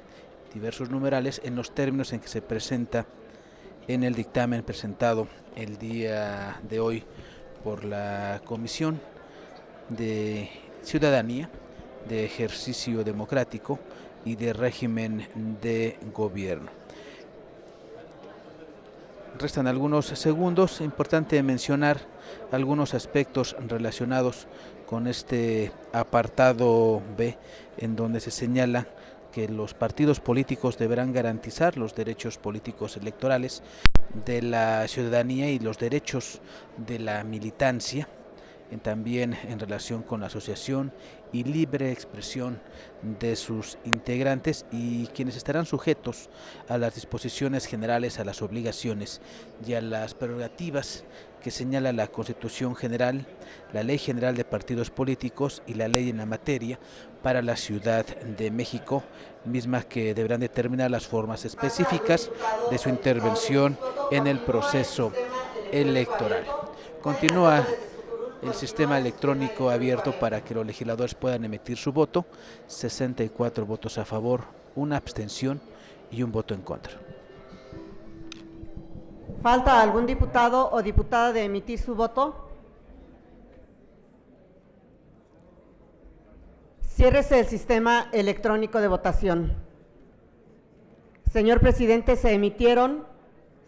Speaker 1: diversos numerales, en los términos en que se presenta en el dictamen presentado el día de hoy por la Comisión de Ciudadanía, de Ejercicio Democrático y de Régimen de Gobierno. restan algunos segundos. Importante mencionar algunos aspectos relacionados con este apartado B, en donde se señala que los partidos políticos deberán garantizar los derechos políticos electorales de la ciudadanía y los derechos de la militancia, también en relación con la asociación y libre expresión de sus integrantes, y quienes estarán sujetos a las disposiciones generales, a las obligaciones y a las prerrogativas que señala la Constitución General, la Ley General de Partidos Políticos y la ley en la materia para la Ciudad de México, mismas que deberán determinar las formas específicas de su intervención en el proceso electoral. Continúa el sistema electrónico abierto para que los legisladores puedan emitir su voto. 64 votos a favor, una abstención y un voto en contra.
Speaker 5: ¿Falta algún diputado o diputada de emitir su voto? Ciérrese el sistema electrónico de votación. Señor presidente, se emitieron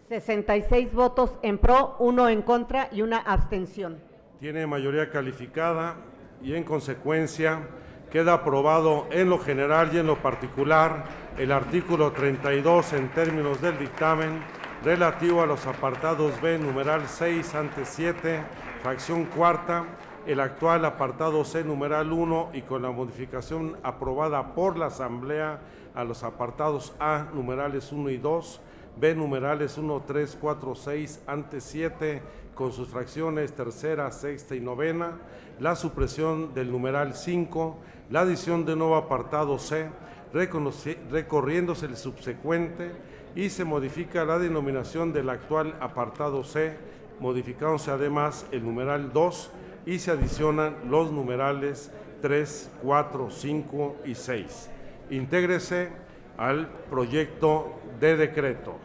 Speaker 5: 66 votos en pro, 1 en contra y una abstención.
Speaker 3: Tiene mayoría calificada y en consecuencia queda aprobado en lo general y en lo particular el artículo 32 en términos del dictamen relativo a los apartados B, numeral 6 antes 7, fracción cuarta, el actual apartado C, numeral 1 y con la modificación aprobada por la Asamblea a los apartados A, numerales 1 y 2, B, numerales 1, 3, 4, 6, antes 7, con sus fracciones tercera, sexta y novena, la supresión del numeral 5, la adición de nuevo apartado C, recorriéndose el subsecuente, y se modifica la denominación del actual apartado C, modificándose además el numeral 2 y se adicionan los numerales 3, 4, 5 y 6. Intégrese al proyecto de decreto.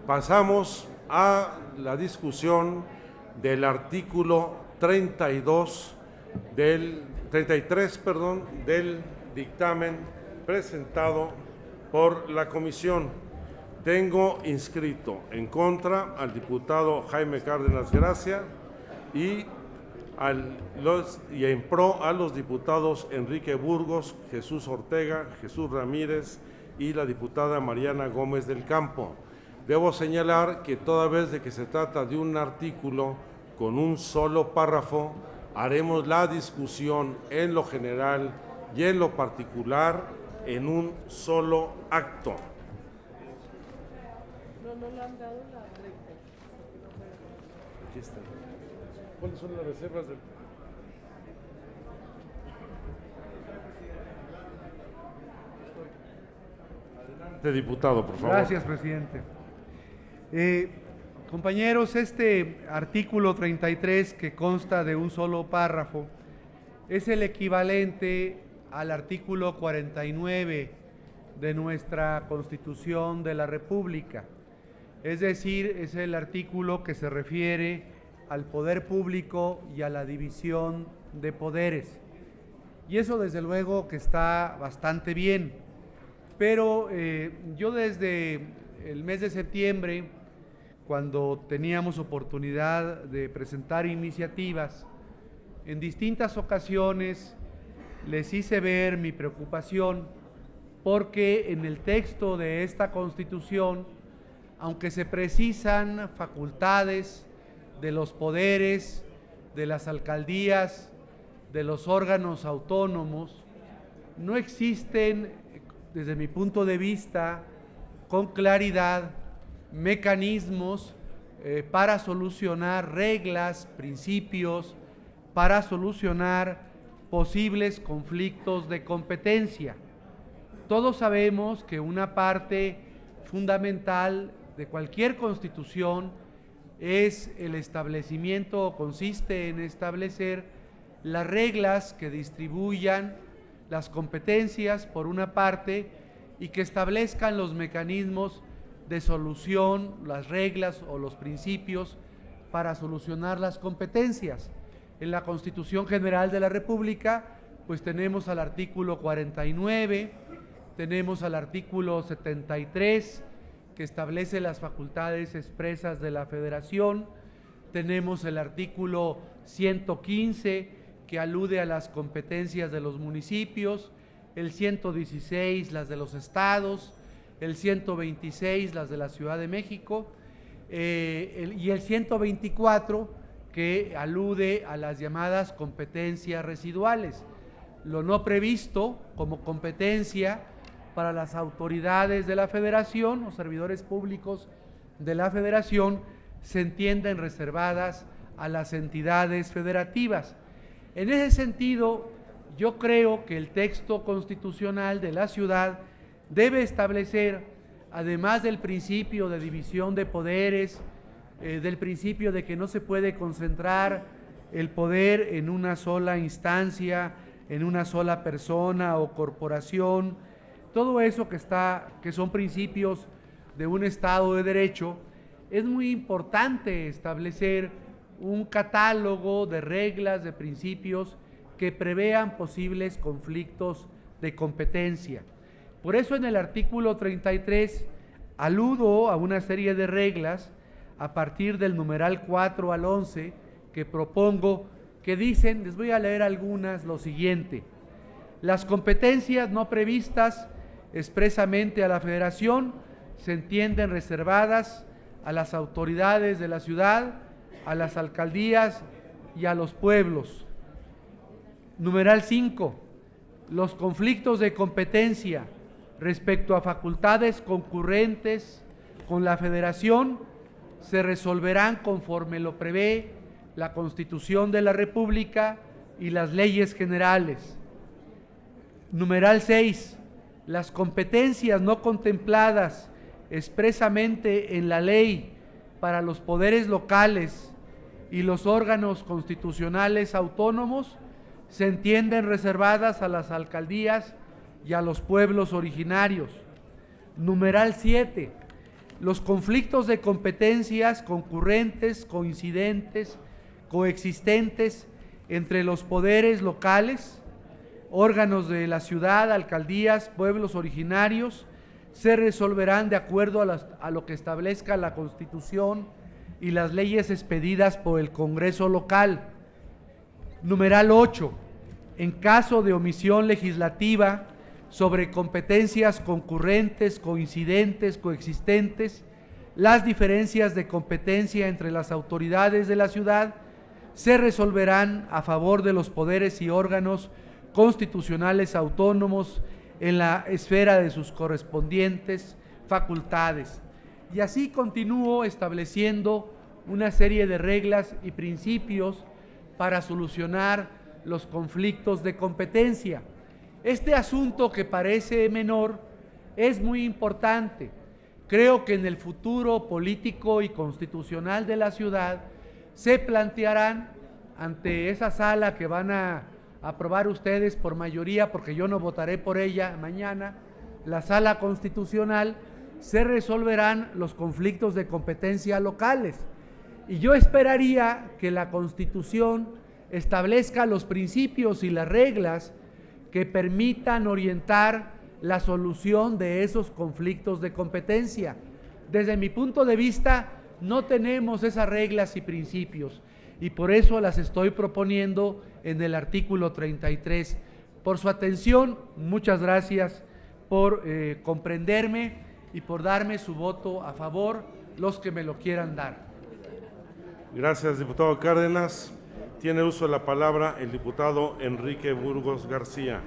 Speaker 3: Pasamos a la discusión del artículo 33, del dictamen presentado por la comisión. Tengo inscrito en contra al diputado Jaime Cárdenas Gracia y en pro a los diputados Enrique Burgos, Jesús Ortega, Jesús Ramírez y la diputada Mariana Gómez del Campo. Debo señalar que toda vez de que se trata de un artículo con un solo párrafo, haremos la discusión en lo general y en lo particular en un solo acto. No le han dado la recta. Aquí está. ¿Cuáles son las reservas del...? Adelante, diputado, por favor.
Speaker 7: Gracias, presidente. Compañeros, este artículo 33, que consta de un solo párrafo, es el equivalente al artículo 49 de nuestra Constitución de la República. Es decir, es el artículo que se refiere al poder público y a la división de poderes. Y eso desde luego que está bastante bien. Pero yo desde el mes de septiembre, cuando teníamos oportunidad de presentar iniciativas, en distintas ocasiones les hice ver mi preocupación porque en el texto de esta Constitución, aunque se precisan facultades de los poderes, de las alcaldías, de los órganos autónomos, no existen, desde mi punto de vista, con claridad, mecanismos para solucionar reglas, principios, para solucionar posibles conflictos de competencia. Todos sabemos que una parte fundamental de cualquier constitución es el establecimiento, o consiste en establecer las reglas que distribuyan las competencias por una parte y que establezcan los mecanismos de solución, las reglas o los principios para solucionar las competencias. En la Constitución General de la República, pues tenemos al artículo 49, tenemos al artículo 73, que que establece las facultades expresas de la Federación. Tenemos el artículo 115, que alude a las competencias de los municipios, el 116, las de los estados, el 126, las de la Ciudad de México, y el 124, que alude a las llamadas competencias residuales. Lo no previsto como competencia para las autoridades de la Federación o servidores públicos de la Federación se entienden reservadas a las entidades federativas. En ese sentido, yo creo que el texto constitucional de la ciudad debe establecer, además del principio de división de poderes, del principio de que no se puede concentrar el poder en una sola instancia, en una sola persona o corporación, todo eso que son principios de un Estado de Derecho. Es muy importante establecer un catálogo de reglas, de principios que prevean posibles conflictos de competencia. Por eso en el artículo 33 aludo a una serie de reglas a partir del numeral 4 al 11 que propongo, que dicen, les voy a leer algunas, lo siguiente: las competencias no previstas expresamente a la Federación se entienden reservadas a las autoridades de la ciudad, a las alcaldías y a los pueblos. Numeral 5. Los conflictos de competencia respecto a facultades concurrentes con la Federación se resolverán conforme lo prevé la Constitución de la República y las leyes generales. Numeral 6. Las competencias no contempladas expresamente en la ley para los poderes locales y los órganos constitucionales autónomos se entienden reservadas a las alcaldías y a los pueblos originarios. Numeral 7. Los conflictos de competencias concurrentes, coincidentes, coexistentes entre los poderes locales, órganos de la ciudad, alcaldías, pueblos originarios, se resolverán de acuerdo a lo que establezca la Constitución y las leyes expedidas por el Congreso local. Numeral 8. En caso de omisión legislativa sobre competencias concurrentes, coincidentes, coexistentes, las diferencias de competencia entre las autoridades de la ciudad se resolverán a favor de los poderes y órganos constitucionales autónomos en la esfera de sus correspondientes facultades. Y así continúo estableciendo una serie de reglas y principios para solucionar los conflictos de competencia. Este asunto, que parece menor, es muy importante. Creo que en el futuro político y constitucional de la ciudad se plantearán ante esa sala que van a aprobar ustedes por mayoría, porque yo no votaré por ella mañana, la sala constitucional, se resolverán los conflictos de competencia locales. Y yo esperaría que la Constitución establezca los principios y las reglas que permitan orientar la solución de esos conflictos de competencia. Desde mi punto de vista, no tenemos esas reglas y principios, y por eso las estoy proponiendo en el artículo 33. Por su atención, muchas gracias por comprenderme y por darme su voto a favor, los que me lo quieran dar.
Speaker 3: Gracias, diputado Cárdenas. Tiene uso de la palabra el diputado Enrique Burgos García.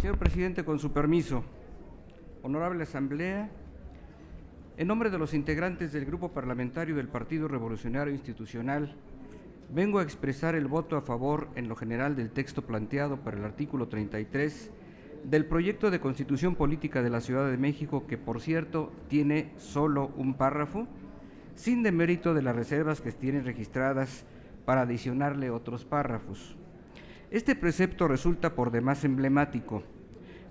Speaker 9: Señor presidente, con su permiso, honorable asamblea, en nombre de los integrantes del Grupo Parlamentario del Partido Revolucionario Institucional, vengo a expresar el voto a favor en lo general del texto planteado para el artículo 33 del proyecto de Constitución Política de la Ciudad de México, que por cierto tiene solo un párrafo, sin demérito de las reservas que tienen registradas para adicionarle otros párrafos. Este precepto resulta por demás emblemático.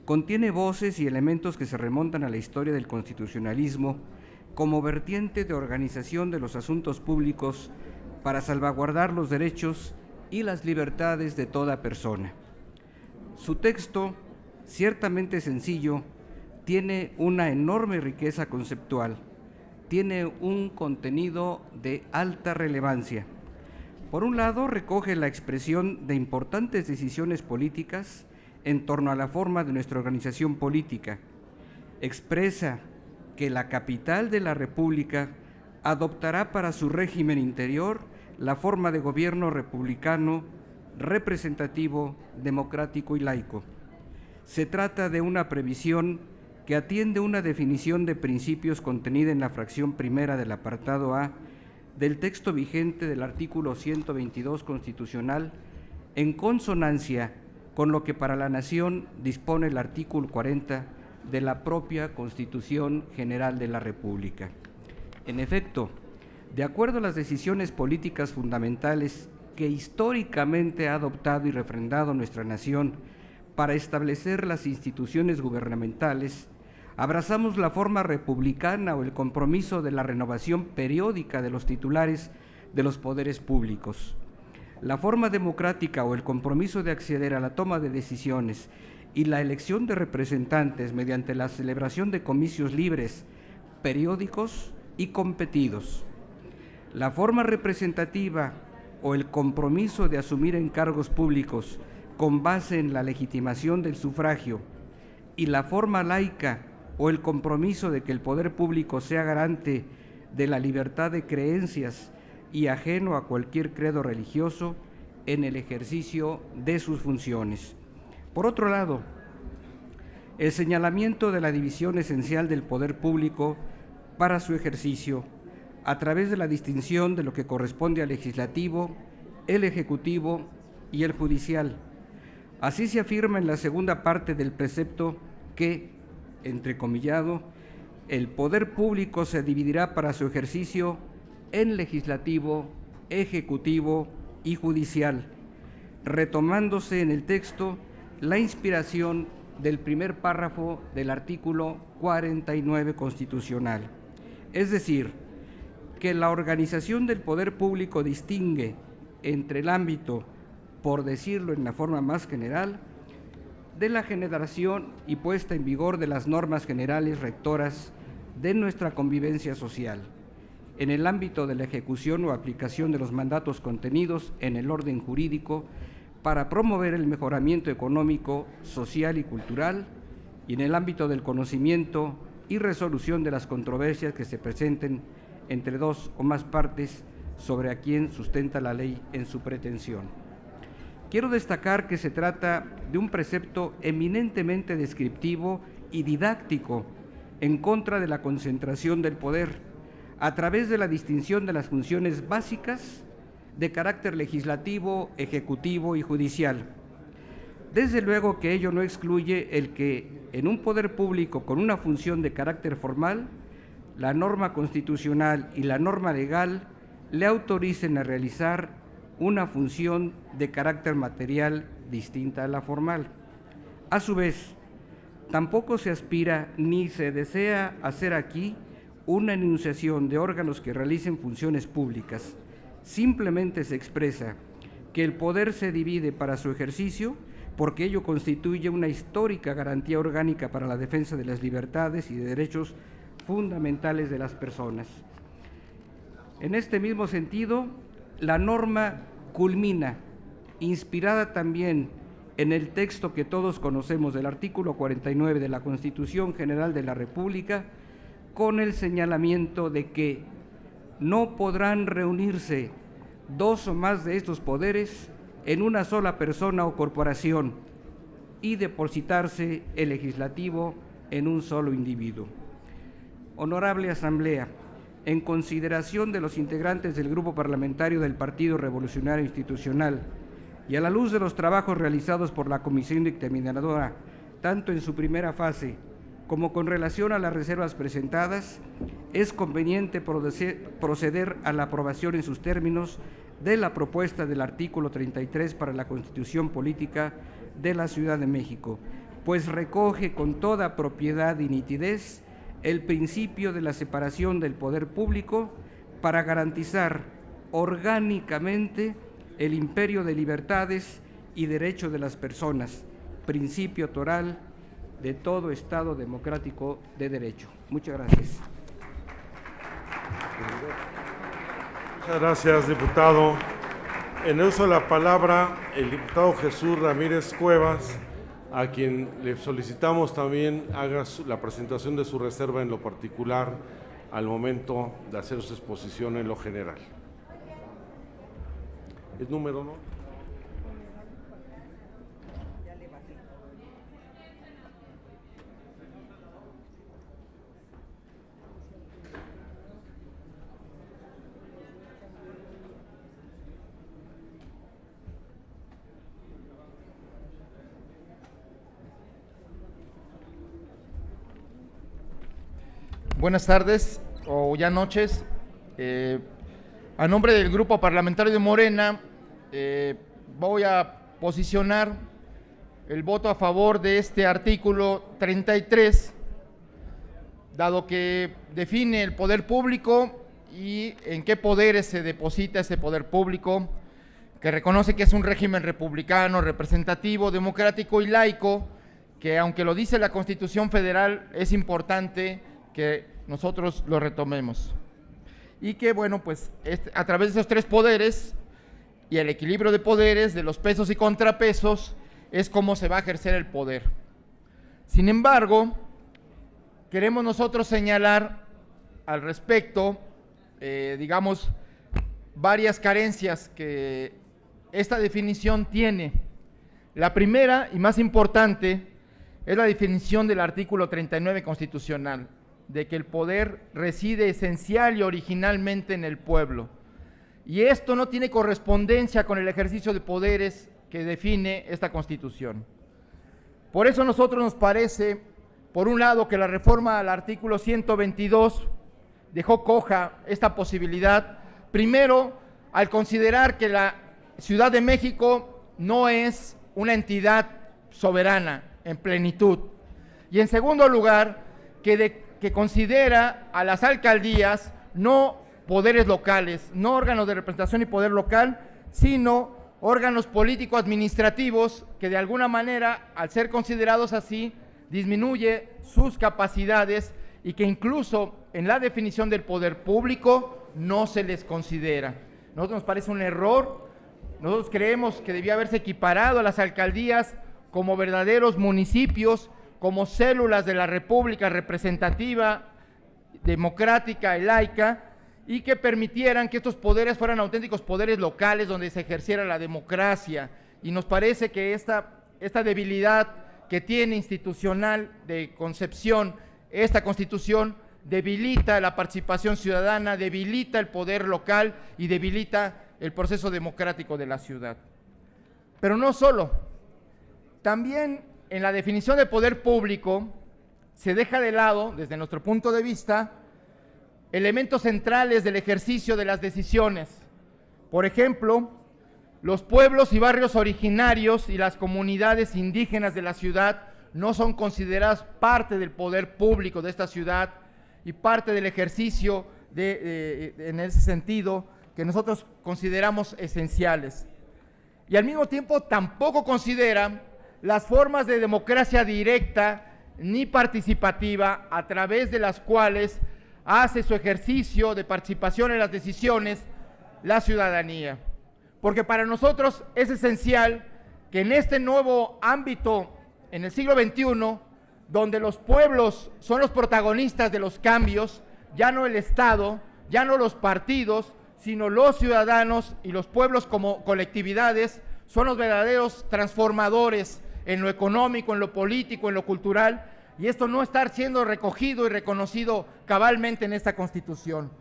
Speaker 9: Contiene voces y elementos que se remontan a la historia del constitucionalismo como vertiente de organización de los asuntos públicos para salvaguardar los derechos y las libertades de toda persona. Su texto, ciertamente sencillo, tiene una enorme riqueza conceptual, tiene un contenido de alta relevancia. Por un lado, recoge la expresión de importantes decisiones políticas en torno a la forma de nuestra organización política. Expresa que la capital de la República adoptará para su régimen interior la forma de gobierno republicano, representativo, democrático y laico. Se trata de una previsión que atiende una definición de principios contenida en la fracción primera del apartado A del texto vigente del artículo 122 constitucional, en consonancia con lo que para la Nación dispone el artículo 40 de la propia Constitución General de la República. En efecto, de acuerdo a las decisiones políticas fundamentales que históricamente ha adoptado y refrendado nuestra nación para establecer las instituciones gubernamentales, abrazamos la forma republicana o el compromiso de la renovación periódica de los titulares de los poderes públicos. La forma democrática o el compromiso de acceder a la toma de decisiones y la elección de representantes mediante la celebración de comicios libres, periódicos y competidos. La forma representativa o el compromiso de asumir encargos públicos con base en la legitimación del sufragio y la forma laica o el compromiso de que el poder público sea garante de la libertad de creencias y ajeno a cualquier credo religioso en el ejercicio de sus funciones. Por otro lado, el señalamiento de la división esencial del poder público para su ejercicio a través de la distinción de lo que corresponde al legislativo, el ejecutivo y el judicial. Así se afirma en la segunda parte del precepto que, entrecomillado, el poder público se dividirá para su ejercicio en legislativo, ejecutivo y judicial, retomándose en el texto la inspiración del primer párrafo del artículo 49 constitucional. Es decir, que la organización del poder público distingue entre el ámbito, por decirlo en la forma más general, de la generación y puesta en vigor de las normas generales rectoras de nuestra convivencia social, en el ámbito de la ejecución o aplicación de los mandatos contenidos en el orden jurídico para promover el mejoramiento económico, social y cultural, y en el ámbito del conocimiento y resolución de las controversias que se presenten entre dos o más partes sobre a quien sustenta la ley en su pretensión. Quiero destacar que se trata de un precepto eminentemente descriptivo y didáctico en contra de la concentración del poder, a través de la distinción de las funciones básicas de carácter legislativo, ejecutivo y judicial. Desde luego que ello no excluye el que en un poder público con una función de carácter formal, la norma constitucional y la norma legal le autoricen a realizar una función de carácter material distinta a la formal. A su vez, tampoco se aspira ni se desea hacer aquí una enunciación de órganos que realicen funciones públicas. Simplemente se expresa que el poder se divide para su ejercicio porque ello constituye una histórica garantía orgánica para la defensa de las libertades y de derechos fundamentales de las personas. En este mismo sentido, la norma culmina, inspirada también en el texto que todos conocemos del artículo 49 de la Constitución General de la República, con el señalamiento de que no podrán reunirse dos o más de estos poderes en una sola persona o corporación y depositarse el legislativo en un solo individuo. Honorable Asamblea, en consideración de los integrantes del Grupo Parlamentario del Partido Revolucionario Institucional y a la luz de los trabajos realizados por la Comisión Dictaminadora tanto en su primera fase como con relación a las reservas presentadas, es conveniente proceder a la aprobación en sus términos de la propuesta del artículo 33 para la Constitución Política de la Ciudad de México, pues recoge con toda propiedad y nitidez el principio de la separación del poder público para garantizar orgánicamente el imperio de libertades y derechos de las personas, principio toral de todo Estado democrático de derecho. Muchas gracias.
Speaker 3: Muchas gracias, diputado. En uso de la palabra, el diputado Jesús Ramírez Cuevas, a quien le solicitamos también haga la presentación de su reserva en lo particular al momento de hacer su exposición en lo general. ¿Es número, no?
Speaker 4: Buenas tardes o ya noches. A nombre del Grupo Parlamentario de Morena, voy a posicionar el voto a favor de este artículo 33, dado que define el poder público y en qué poderes se deposita ese poder público, que reconoce que es un régimen republicano, representativo, democrático y laico, que aunque lo dice la Constitución Federal, es importante que nosotros lo retomemos. Y que, bueno, pues a través de esos tres poderes y el equilibrio de poderes, de los pesos y contrapesos, es como se va a ejercer el poder. Sin embargo, queremos nosotros señalar al respecto, digamos, varias carencias que esta definición tiene. La primera y más importante es la definición del artículo 39 constitucional, de que el poder reside esencial y originalmente en el pueblo. Y esto no tiene correspondencia con el ejercicio de poderes que define esta Constitución. Por eso a nosotros nos parece, por un lado, que la reforma al artículo 122 dejó coja esta posibilidad, primero, al considerar que la Ciudad de México no es una entidad soberana en plenitud, y en segundo lugar, que considera a las alcaldías no poderes locales, no órganos de representación y poder local, sino órganos político-administrativos que de alguna manera, al ser considerados así, disminuye sus capacidades y que incluso en la definición del poder público no se les considera. Nosotros nos parece un error. Nosotros creemos que debía haberse equiparado a las alcaldías como verdaderos municipios, como células de la República representativa, democrática y laica, y que permitieran que estos poderes fueran auténticos poderes locales donde se ejerciera la democracia. Y nos parece que esta debilidad que tiene institucional de concepción esta Constitución debilita la participación ciudadana, debilita el poder local y debilita el proceso democrático de la ciudad. Pero no solo, también en la definición de poder público se deja de lado, desde nuestro punto de vista, elementos centrales del ejercicio de las decisiones. Por ejemplo, los pueblos y barrios originarios y las comunidades indígenas de la ciudad no son consideradas parte del poder público de esta ciudad y parte del ejercicio en ese sentido que nosotros consideramos esenciales. Y al mismo tiempo tampoco considera las formas de democracia directa ni participativa a través de las cuales hace su ejercicio de participación en las decisiones la ciudadanía. Porque para nosotros es esencial que en este nuevo ámbito, en el siglo XXI, donde los pueblos son los protagonistas de los cambios, ya no el Estado, ya no los partidos, sino los ciudadanos y los pueblos como colectividades son los verdaderos transformadores en lo económico, en lo político, en lo cultural, y esto no está siendo recogido y reconocido cabalmente en esta Constitución.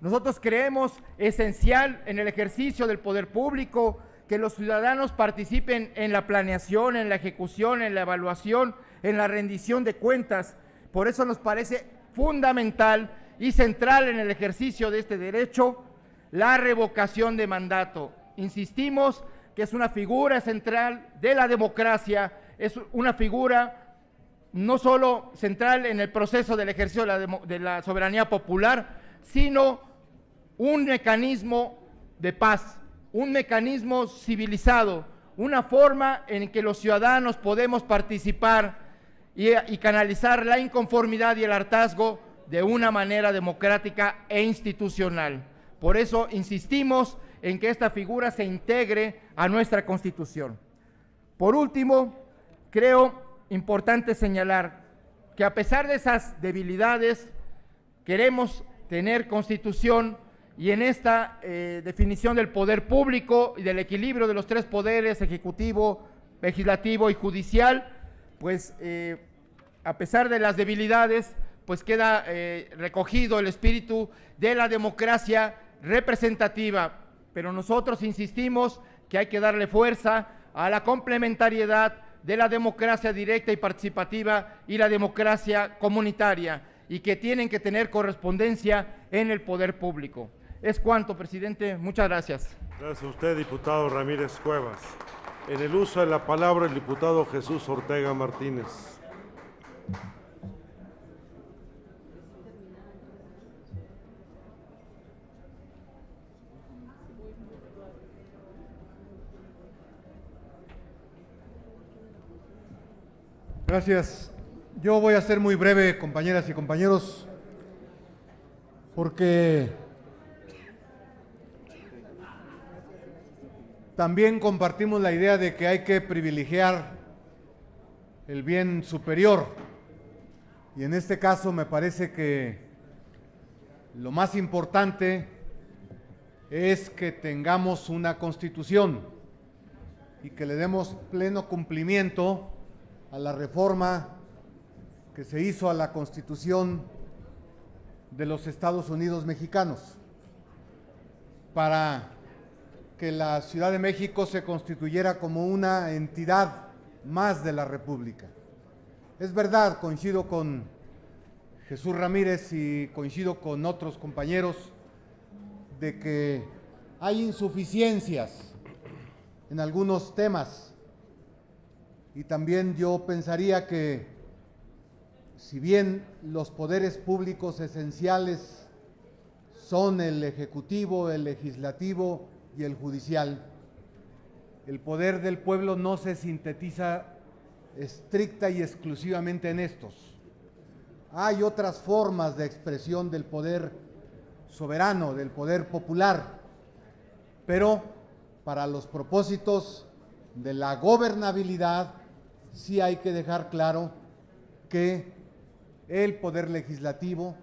Speaker 4: Nosotros creemos esencial en el ejercicio del poder público que los ciudadanos participen en la planeación, en la ejecución, en la evaluación, en la rendición de cuentas. Por eso nos parece fundamental y central en el ejercicio de este derecho la revocación de mandato. Insistimos que es una figura central de la democracia, es una figura no solo central en el proceso del ejercicio de la soberanía popular, sino un mecanismo de paz, un mecanismo civilizado, una forma en que los ciudadanos podemos participar y canalizar la inconformidad y el hartazgo de una manera democrática e institucional. Por eso insistimos en que esta figura se integre a nuestra Constitución. Por último, creo importante señalar que a pesar de esas debilidades, queremos tener Constitución y en esta definición del poder público y del equilibrio de los tres poderes, ejecutivo, legislativo y judicial, pues a pesar de las debilidades, pues queda recogido el espíritu de la democracia representativa, pero nosotros insistimos que hay que darle fuerza a la complementariedad de la democracia directa y participativa y la democracia comunitaria, y que tienen que tener correspondencia en el poder público. Es cuanto, presidente. Muchas gracias.
Speaker 3: Gracias a usted, diputado Ramírez Cuevas. En el uso de la palabra, el diputado Jesús Ortega Martínez.
Speaker 8: Gracias. Yo voy a ser muy breve, compañeras y compañeros, porque también compartimos la idea de que hay que privilegiar el bien superior. Y en este caso me parece que lo más importante es que tengamos una Constitución y que le demos pleno cumplimiento a la reforma que se hizo a la Constitución de los Estados Unidos mexicanos para que la Ciudad de México se constituyera como una entidad más de la República. Es verdad, coincido con Jesús Ramírez y coincido con otros compañeros de que hay insuficiencias en algunos temas, y también yo pensaría que si bien los poderes públicos esenciales son el ejecutivo, el legislativo y el judicial, el poder del pueblo no se sintetiza estricta y exclusivamente en estos. Hay otras formas de expresión del poder soberano, del poder popular, pero para los propósitos de la gobernabilidad sí hay que dejar claro que el poder legislativo,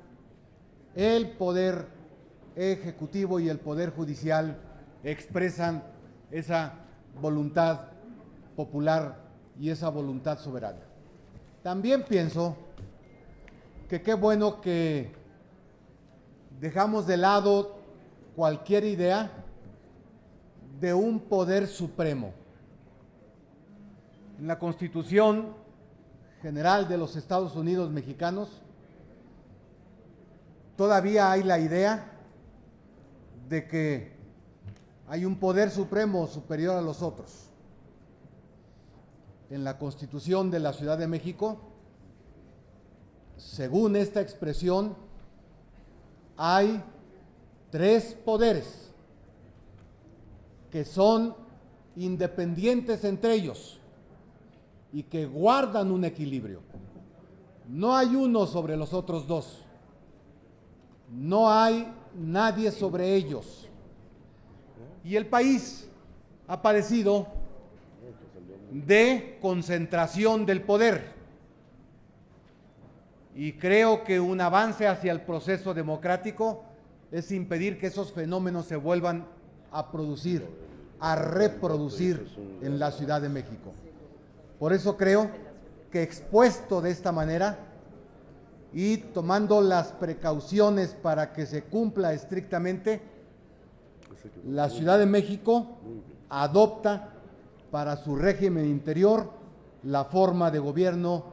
Speaker 8: el poder ejecutivo y el poder judicial expresan esa voluntad popular y esa voluntad soberana. También pienso que qué bueno que dejamos de lado cualquier idea de un poder supremo. En la Constitución General de los Estados Unidos mexicanos todavía hay la idea de que hay un poder supremo superior a los otros. En la Constitución de la Ciudad de México, según esta expresión, hay 3 poderes que son independientes entre ellos y que guardan un equilibrio. No hay uno sobre los otros 2. No hay nadie sobre ellos. Y el país ha padecido de concentración del poder. Y creo que un avance hacia el proceso democrático es impedir que esos fenómenos se vuelvan a producir, a reproducir en la Ciudad de México. Por eso creo que expuesto de esta manera y tomando las precauciones para que se cumpla estrictamente, la Ciudad de México adopta para su régimen interior la forma de gobierno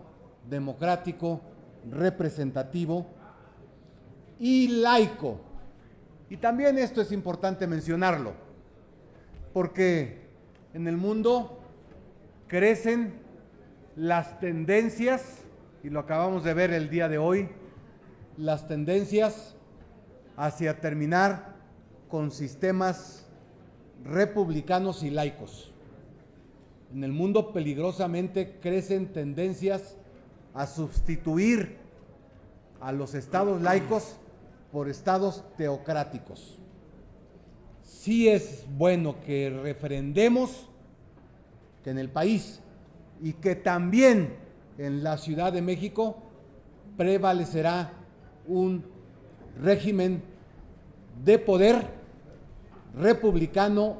Speaker 8: democrático, representativo y laico. Y también esto es importante mencionarlo, porque en el mundo crecen las tendencias, y lo acabamos de ver el día de hoy, las tendencias hacia terminar con sistemas republicanos y laicos. En el mundo peligrosamente crecen tendencias a sustituir a los estados laicos por estados teocráticos. Sí es bueno que refrendemos que en el país y que también en la Ciudad de México prevalecerá un régimen de poder republicano,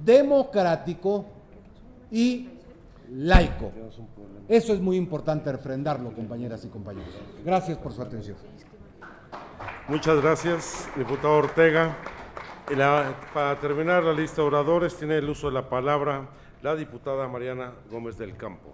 Speaker 8: democrático y laico. Eso es muy importante refrendarlo, compañeras y compañeros. Gracias por su atención.
Speaker 3: Muchas gracias, diputado Ortega. Para terminar la lista de oradores, tiene el uso de la palabra la diputada Mariana Gómez del Campo.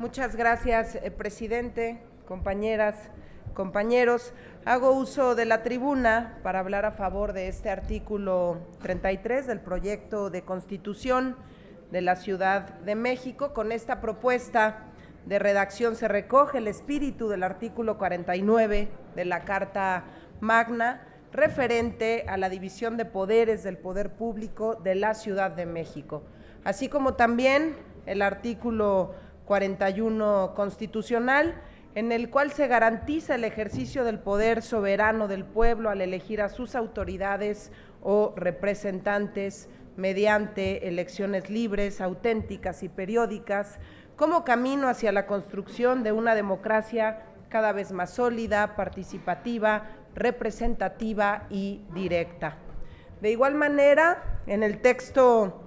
Speaker 10: Muchas gracias, presidente, compañeras, compañeros. Hago uso de la tribuna para hablar a favor de este artículo 33 del proyecto de Constitución de la Ciudad de México. Con esta propuesta de redacción se recoge el espíritu del artículo 49 de la Carta Magna, referente a la división de poderes del poder público de la Ciudad de México, así como también el artículo 41 constitucional, en el cual se garantiza el ejercicio del poder soberano del pueblo al elegir a sus autoridades o representantes mediante elecciones libres, auténticas y periódicas, como camino hacia la construcción de una democracia cada vez más sólida, participativa, representativa y directa. De igual manera, en el texto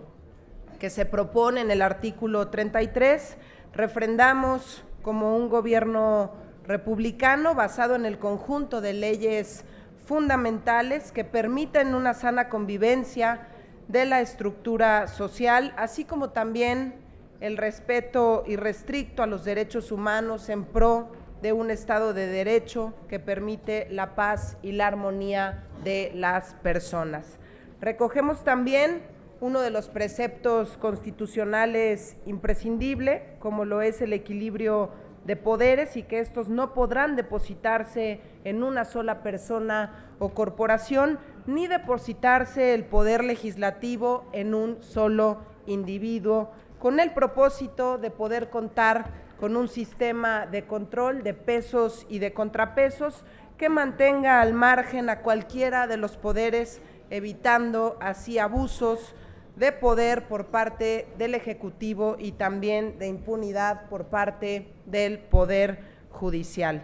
Speaker 10: que se propone en el artículo 33, refrendamos como un gobierno republicano basado en el conjunto de leyes fundamentales que permiten una sana convivencia de la estructura social, así como también el respeto irrestricto a los derechos humanos en pro de un Estado de Derecho que permite la paz y la armonía de las personas. Recogemos también uno de los preceptos constitucionales imprescindible, como lo es el equilibrio de poderes, y que estos no podrán depositarse en una sola persona o corporación, ni depositarse el poder legislativo en un solo individuo, con el propósito de poder contar con un sistema de control de pesos y de contrapesos que mantenga al margen a cualquiera de los poderes, evitando así abusos de poder por parte del Ejecutivo y también de impunidad por parte del Poder Judicial.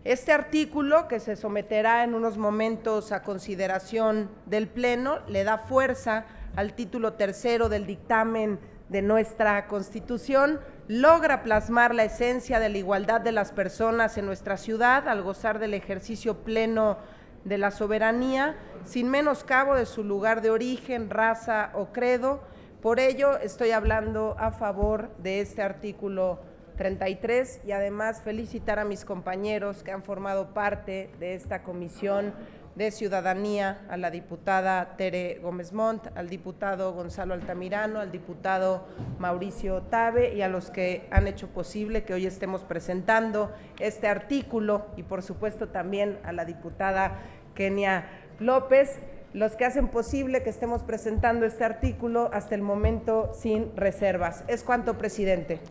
Speaker 10: Este artículo, que se someterá en unos momentos a consideración del Pleno, le da fuerza al título tercero del dictamen de nuestra Constitución, logra plasmar la esencia de la igualdad de las personas en nuestra ciudad al gozar del ejercicio pleno de la soberanía, sin menoscabo de su lugar de origen, raza o credo. Por ello, estoy hablando a favor de este artículo 33 y además felicitar a mis compañeros que han formado parte de esta Comisión de Ciudadanía, a la diputada Tere Gómez Montt, al diputado Gonzalo Altamirano, al diputado Mauricio Tabe y a los que han hecho posible que hoy estemos presentando este artículo, y por supuesto también a la diputada Kenia López, los que hacen posible que estemos presentando este artículo hasta el momento sin reservas. Es cuanto, presidente.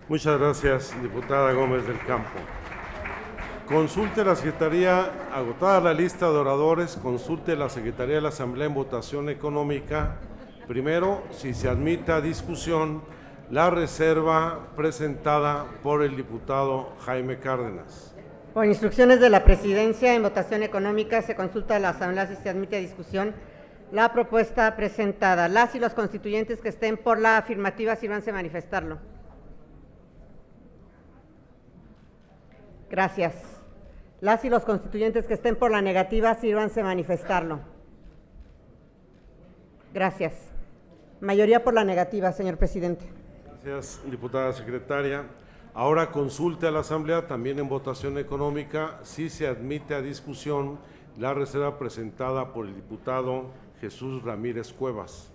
Speaker 3: Muchas gracias, diputada Gómez del Campo. Consulte la Secretaría, agotada la lista de oradores, consulte la Secretaría de la Asamblea en votación económica. Primero, si se admite a discusión la reserva presentada por el diputado Jaime Cárdenas.
Speaker 5: Por instrucciones de la Presidencia, en votación económica se consulta a la Asamblea si se admite a discusión la propuesta presentada. Las y los constituyentes que estén por la afirmativa, sírvanse a manifestarlo. Gracias. Las y los constituyentes que estén por la negativa, sírvanse a manifestarlo. Gracias. Mayoría por la negativa, señor presidente.
Speaker 3: Gracias, diputada secretaria. Ahora consulte a la Asamblea, también en votación económica, si se admite a discusión la reserva presentada por el diputado Jesús Ramírez Cuevas.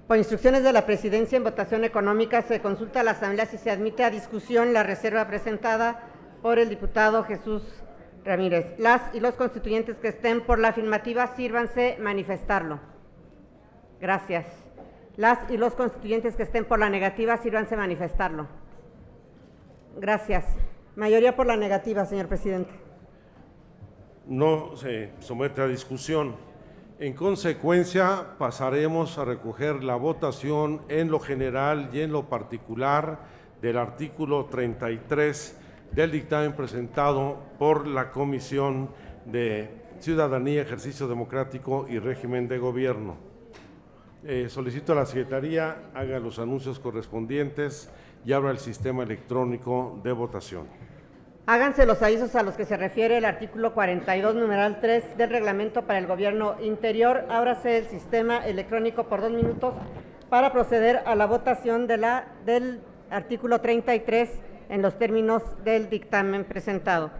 Speaker 5: Por instrucciones de la Presidencia, en votación económica se consulta a la Asamblea si se admite a discusión la reserva presentada por el diputado Jesús Ramírez. Las y los constituyentes que estén por la afirmativa, sírvanse manifestarlo. Gracias. Las y los constituyentes que estén por la negativa, sírvanse manifestarlo. Gracias. Mayoría por la negativa, señor presidente.
Speaker 3: No se somete a discusión. En consecuencia, pasaremos a recoger la votación en lo general y en lo particular del artículo 33 del dictamen presentado por la Comisión de Ciudadanía, Ejercicio Democrático y Régimen de Gobierno. Solicito a la Secretaría haga los anuncios correspondientes y abra el sistema electrónico de votación.
Speaker 5: Háganse los avisos a los que se refiere el artículo 42, numeral 3 del Reglamento para el Gobierno Interior. Ábrase el sistema electrónico por 2 minutos para proceder a la votación del artículo 33 en los términos del dictamen presentado.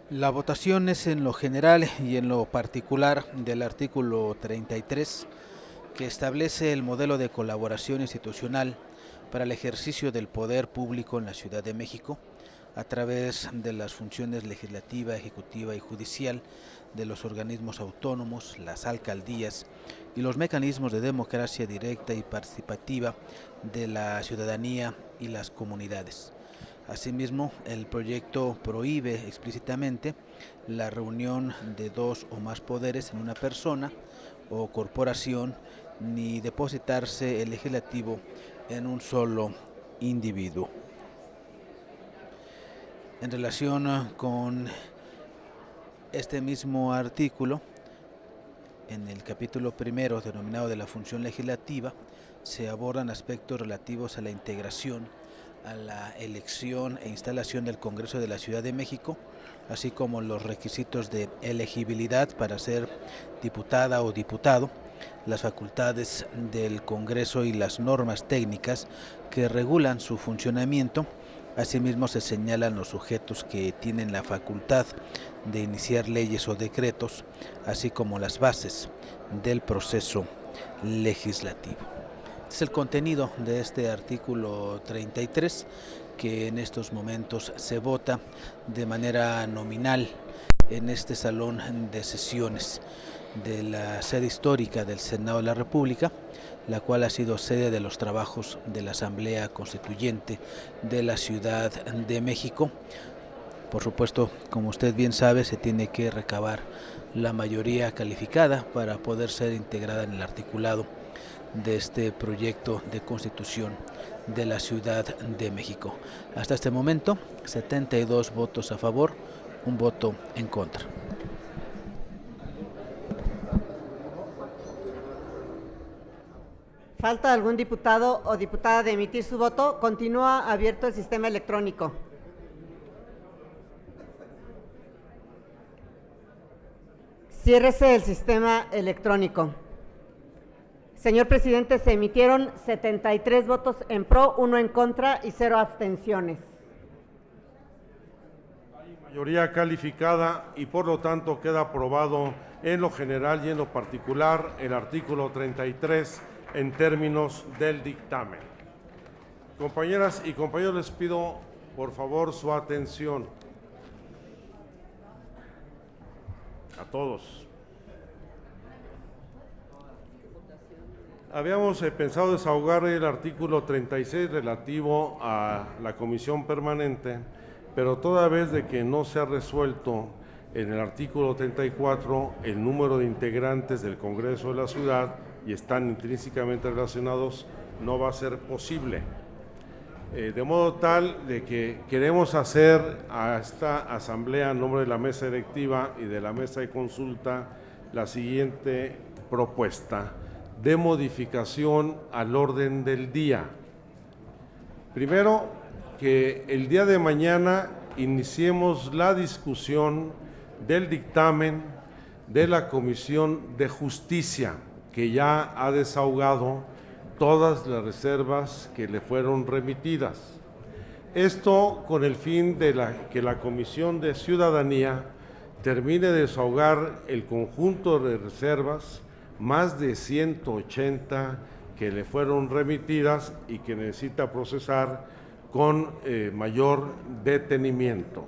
Speaker 1: La votación es en lo general y en lo particular del artículo 33, que establece el modelo de colaboración institucional para el ejercicio del poder público en la Ciudad de México, a través de las funciones legislativa, ejecutiva y judicial de los organismos autónomos, las alcaldías y los mecanismos de democracia directa y participativa de la ciudadanía y las comunidades. Asimismo, el proyecto prohíbe explícitamente la reunión de 2 o más poderes en una persona o corporación, ni depositarse el legislativo en un solo individuo. En relación con este mismo artículo, en el capítulo primero denominado de la función legislativa, se abordan aspectos relativos a la integración, a la elección e instalación del Congreso de la Ciudad de México, así como los requisitos de elegibilidad para ser diputada o diputado, las facultades del Congreso y las normas técnicas que regulan su funcionamiento. Asimismo, se señalan los sujetos que tienen la facultad de iniciar leyes o decretos, así como las bases del proceso legislativo. Este es el contenido de este artículo 33, que en estos momentos se vota de manera nominal en este salón de sesiones de la sede histórica del Senado de la República, la cual ha sido sede de los trabajos de la Asamblea Constituyente de la Ciudad de México. Por supuesto, como usted bien sabe, se tiene que recabar la mayoría calificada para poder ser integrada en el articulado de este proyecto de Constitución de la Ciudad de México. Hasta este momento, 72 votos a favor, 1 voto en contra.
Speaker 5: ¿Falta algún diputado o diputada de emitir su voto? Continúa abierto el sistema electrónico. Ciérrese el sistema electrónico. Señor presidente, se emitieron 73 votos en pro, 1 en contra y 0 abstenciones.
Speaker 3: Hay mayoría calificada y por lo tanto queda aprobado en lo general y en lo particular el artículo 33 en términos del dictamen. Compañeras y compañeros, les pido por favor su atención. A todos. Habíamos pensado desahogar el artículo 36 relativo a la comisión permanente, pero toda vez de que no se ha resuelto en el artículo 34 el número de integrantes del Congreso de la Ciudad y están intrínsecamente relacionados, no va a ser posible. de modo tal de que queremos hacer a esta asamblea, en nombre de la mesa directiva y de la mesa de consulta, la siguiente propuesta de modificación al orden del día. Primero, que el día de mañana iniciemos la discusión del dictamen de la Comisión de Justicia, que ya ha desahogado todas las reservas que le fueron remitidas. Esto con el fin de que la Comisión de Ciudadanía termine de desahogar el conjunto de reservas, más de 180 que le fueron remitidas y que necesita procesar con mayor detenimiento.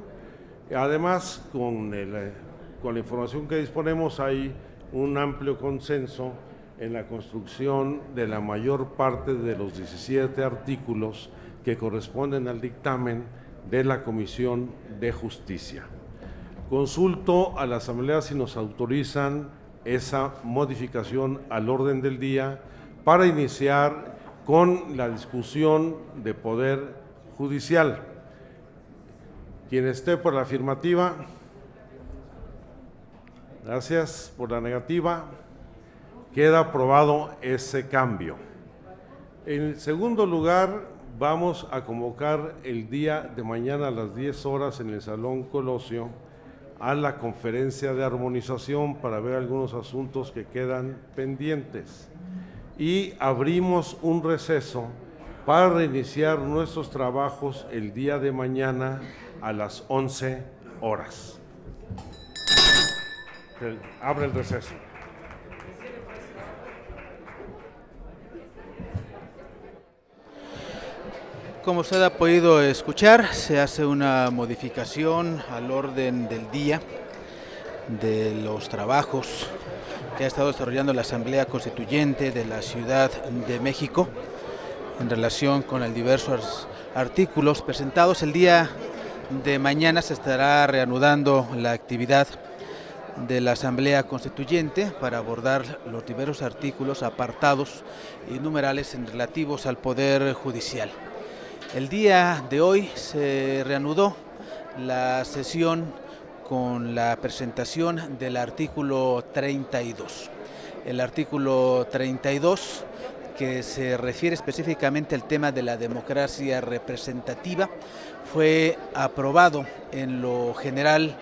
Speaker 3: Además, con la información que disponemos, hay un amplio consenso en la construcción de la mayor parte de los 17 artículos que corresponden al dictamen de la Comisión de Justicia. Consulto a la Asamblea si nos autorizan esa modificación al orden del día para iniciar con la discusión de Poder Judicial. Quien esté por la afirmativa. Gracias. Por la negativa. Queda aprobado ese cambio. En segundo lugar, vamos a convocar el día de mañana a las 10 horas en el Salón Colosio a la conferencia de armonización para ver algunos asuntos que quedan pendientes. Y abrimos un receso para reiniciar nuestros trabajos el día de mañana a las 11 horas. Abre el receso.
Speaker 1: Como usted ha podido escuchar, se hace una modificación al orden del día de los trabajos que ha estado desarrollando la Asamblea Constituyente de la Ciudad de México en relación con los diversos artículos presentados. El día de mañana se estará reanudando la actividad de la Asamblea Constituyente para abordar los diversos artículos, apartados y numerales relativos al Poder Judicial. El día de hoy se reanudó la sesión con la presentación del artículo 32. El artículo 32, que se refiere específicamente al tema de la democracia representativa, fue aprobado en lo general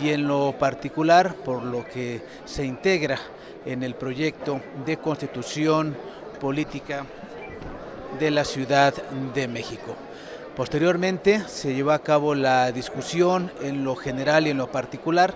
Speaker 1: y en lo particular, por lo que se integra en el proyecto de Constitución Política de la Ciudad de México. Posteriormente se llevó a cabo la discusión en lo general y en lo particular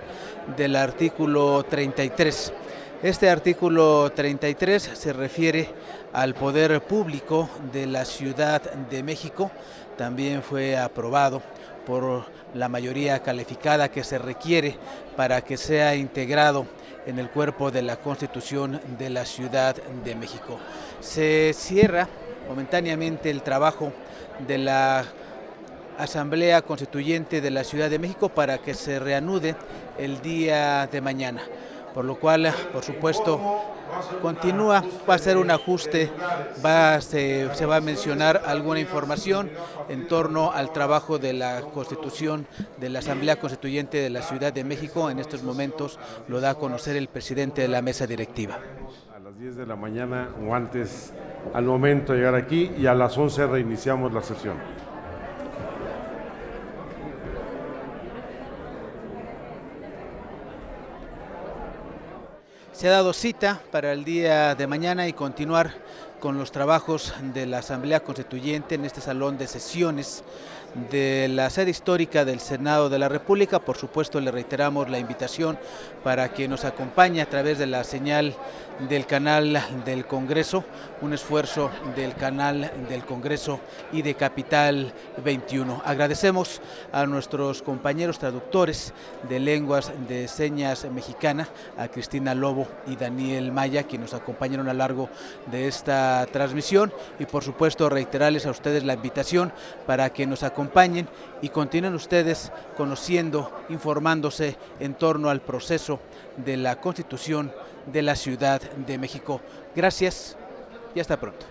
Speaker 1: del artículo 33. Este artículo 33 se refiere al poder público de la Ciudad de México. También fue aprobado por la mayoría calificada que se requiere para que sea integrado en el cuerpo de la Constitución de la Ciudad de México. Se cierra momentáneamente el trabajo de la Asamblea Constituyente de la Ciudad de México para que se reanude el día de mañana, por lo cual, por supuesto, continúa, va a ser un ajuste, se va a mencionar alguna información en torno al trabajo de la Constitución de la Asamblea Constituyente de la Ciudad de México. En estos momentos lo da a conocer el presidente de la mesa directiva.
Speaker 3: A las 10 de la mañana o antes, al momento de llegar aquí, y a las 11 reiniciamos la sesión.
Speaker 1: Se ha dado cita para el día de mañana y continuar con los trabajos de la Asamblea Constituyente en este salón de sesiones de la sede histórica del Senado de la República. Por supuesto, le reiteramos la invitación para que nos acompañe a través de la señal del canal del Congreso, un esfuerzo del canal del Congreso y de Capital 21. Agradecemos a nuestros compañeros traductores de lenguas de señas mexicana, a Cristina Lobo y Daniel Maya, quienes nos acompañaron a lo largo de esta transmisión, y por supuesto reiterarles a ustedes la invitación para que nos acompañen y continúen ustedes conociendo, informándose en torno al proceso de la Constitución de la Ciudad de México. Gracias y hasta pronto.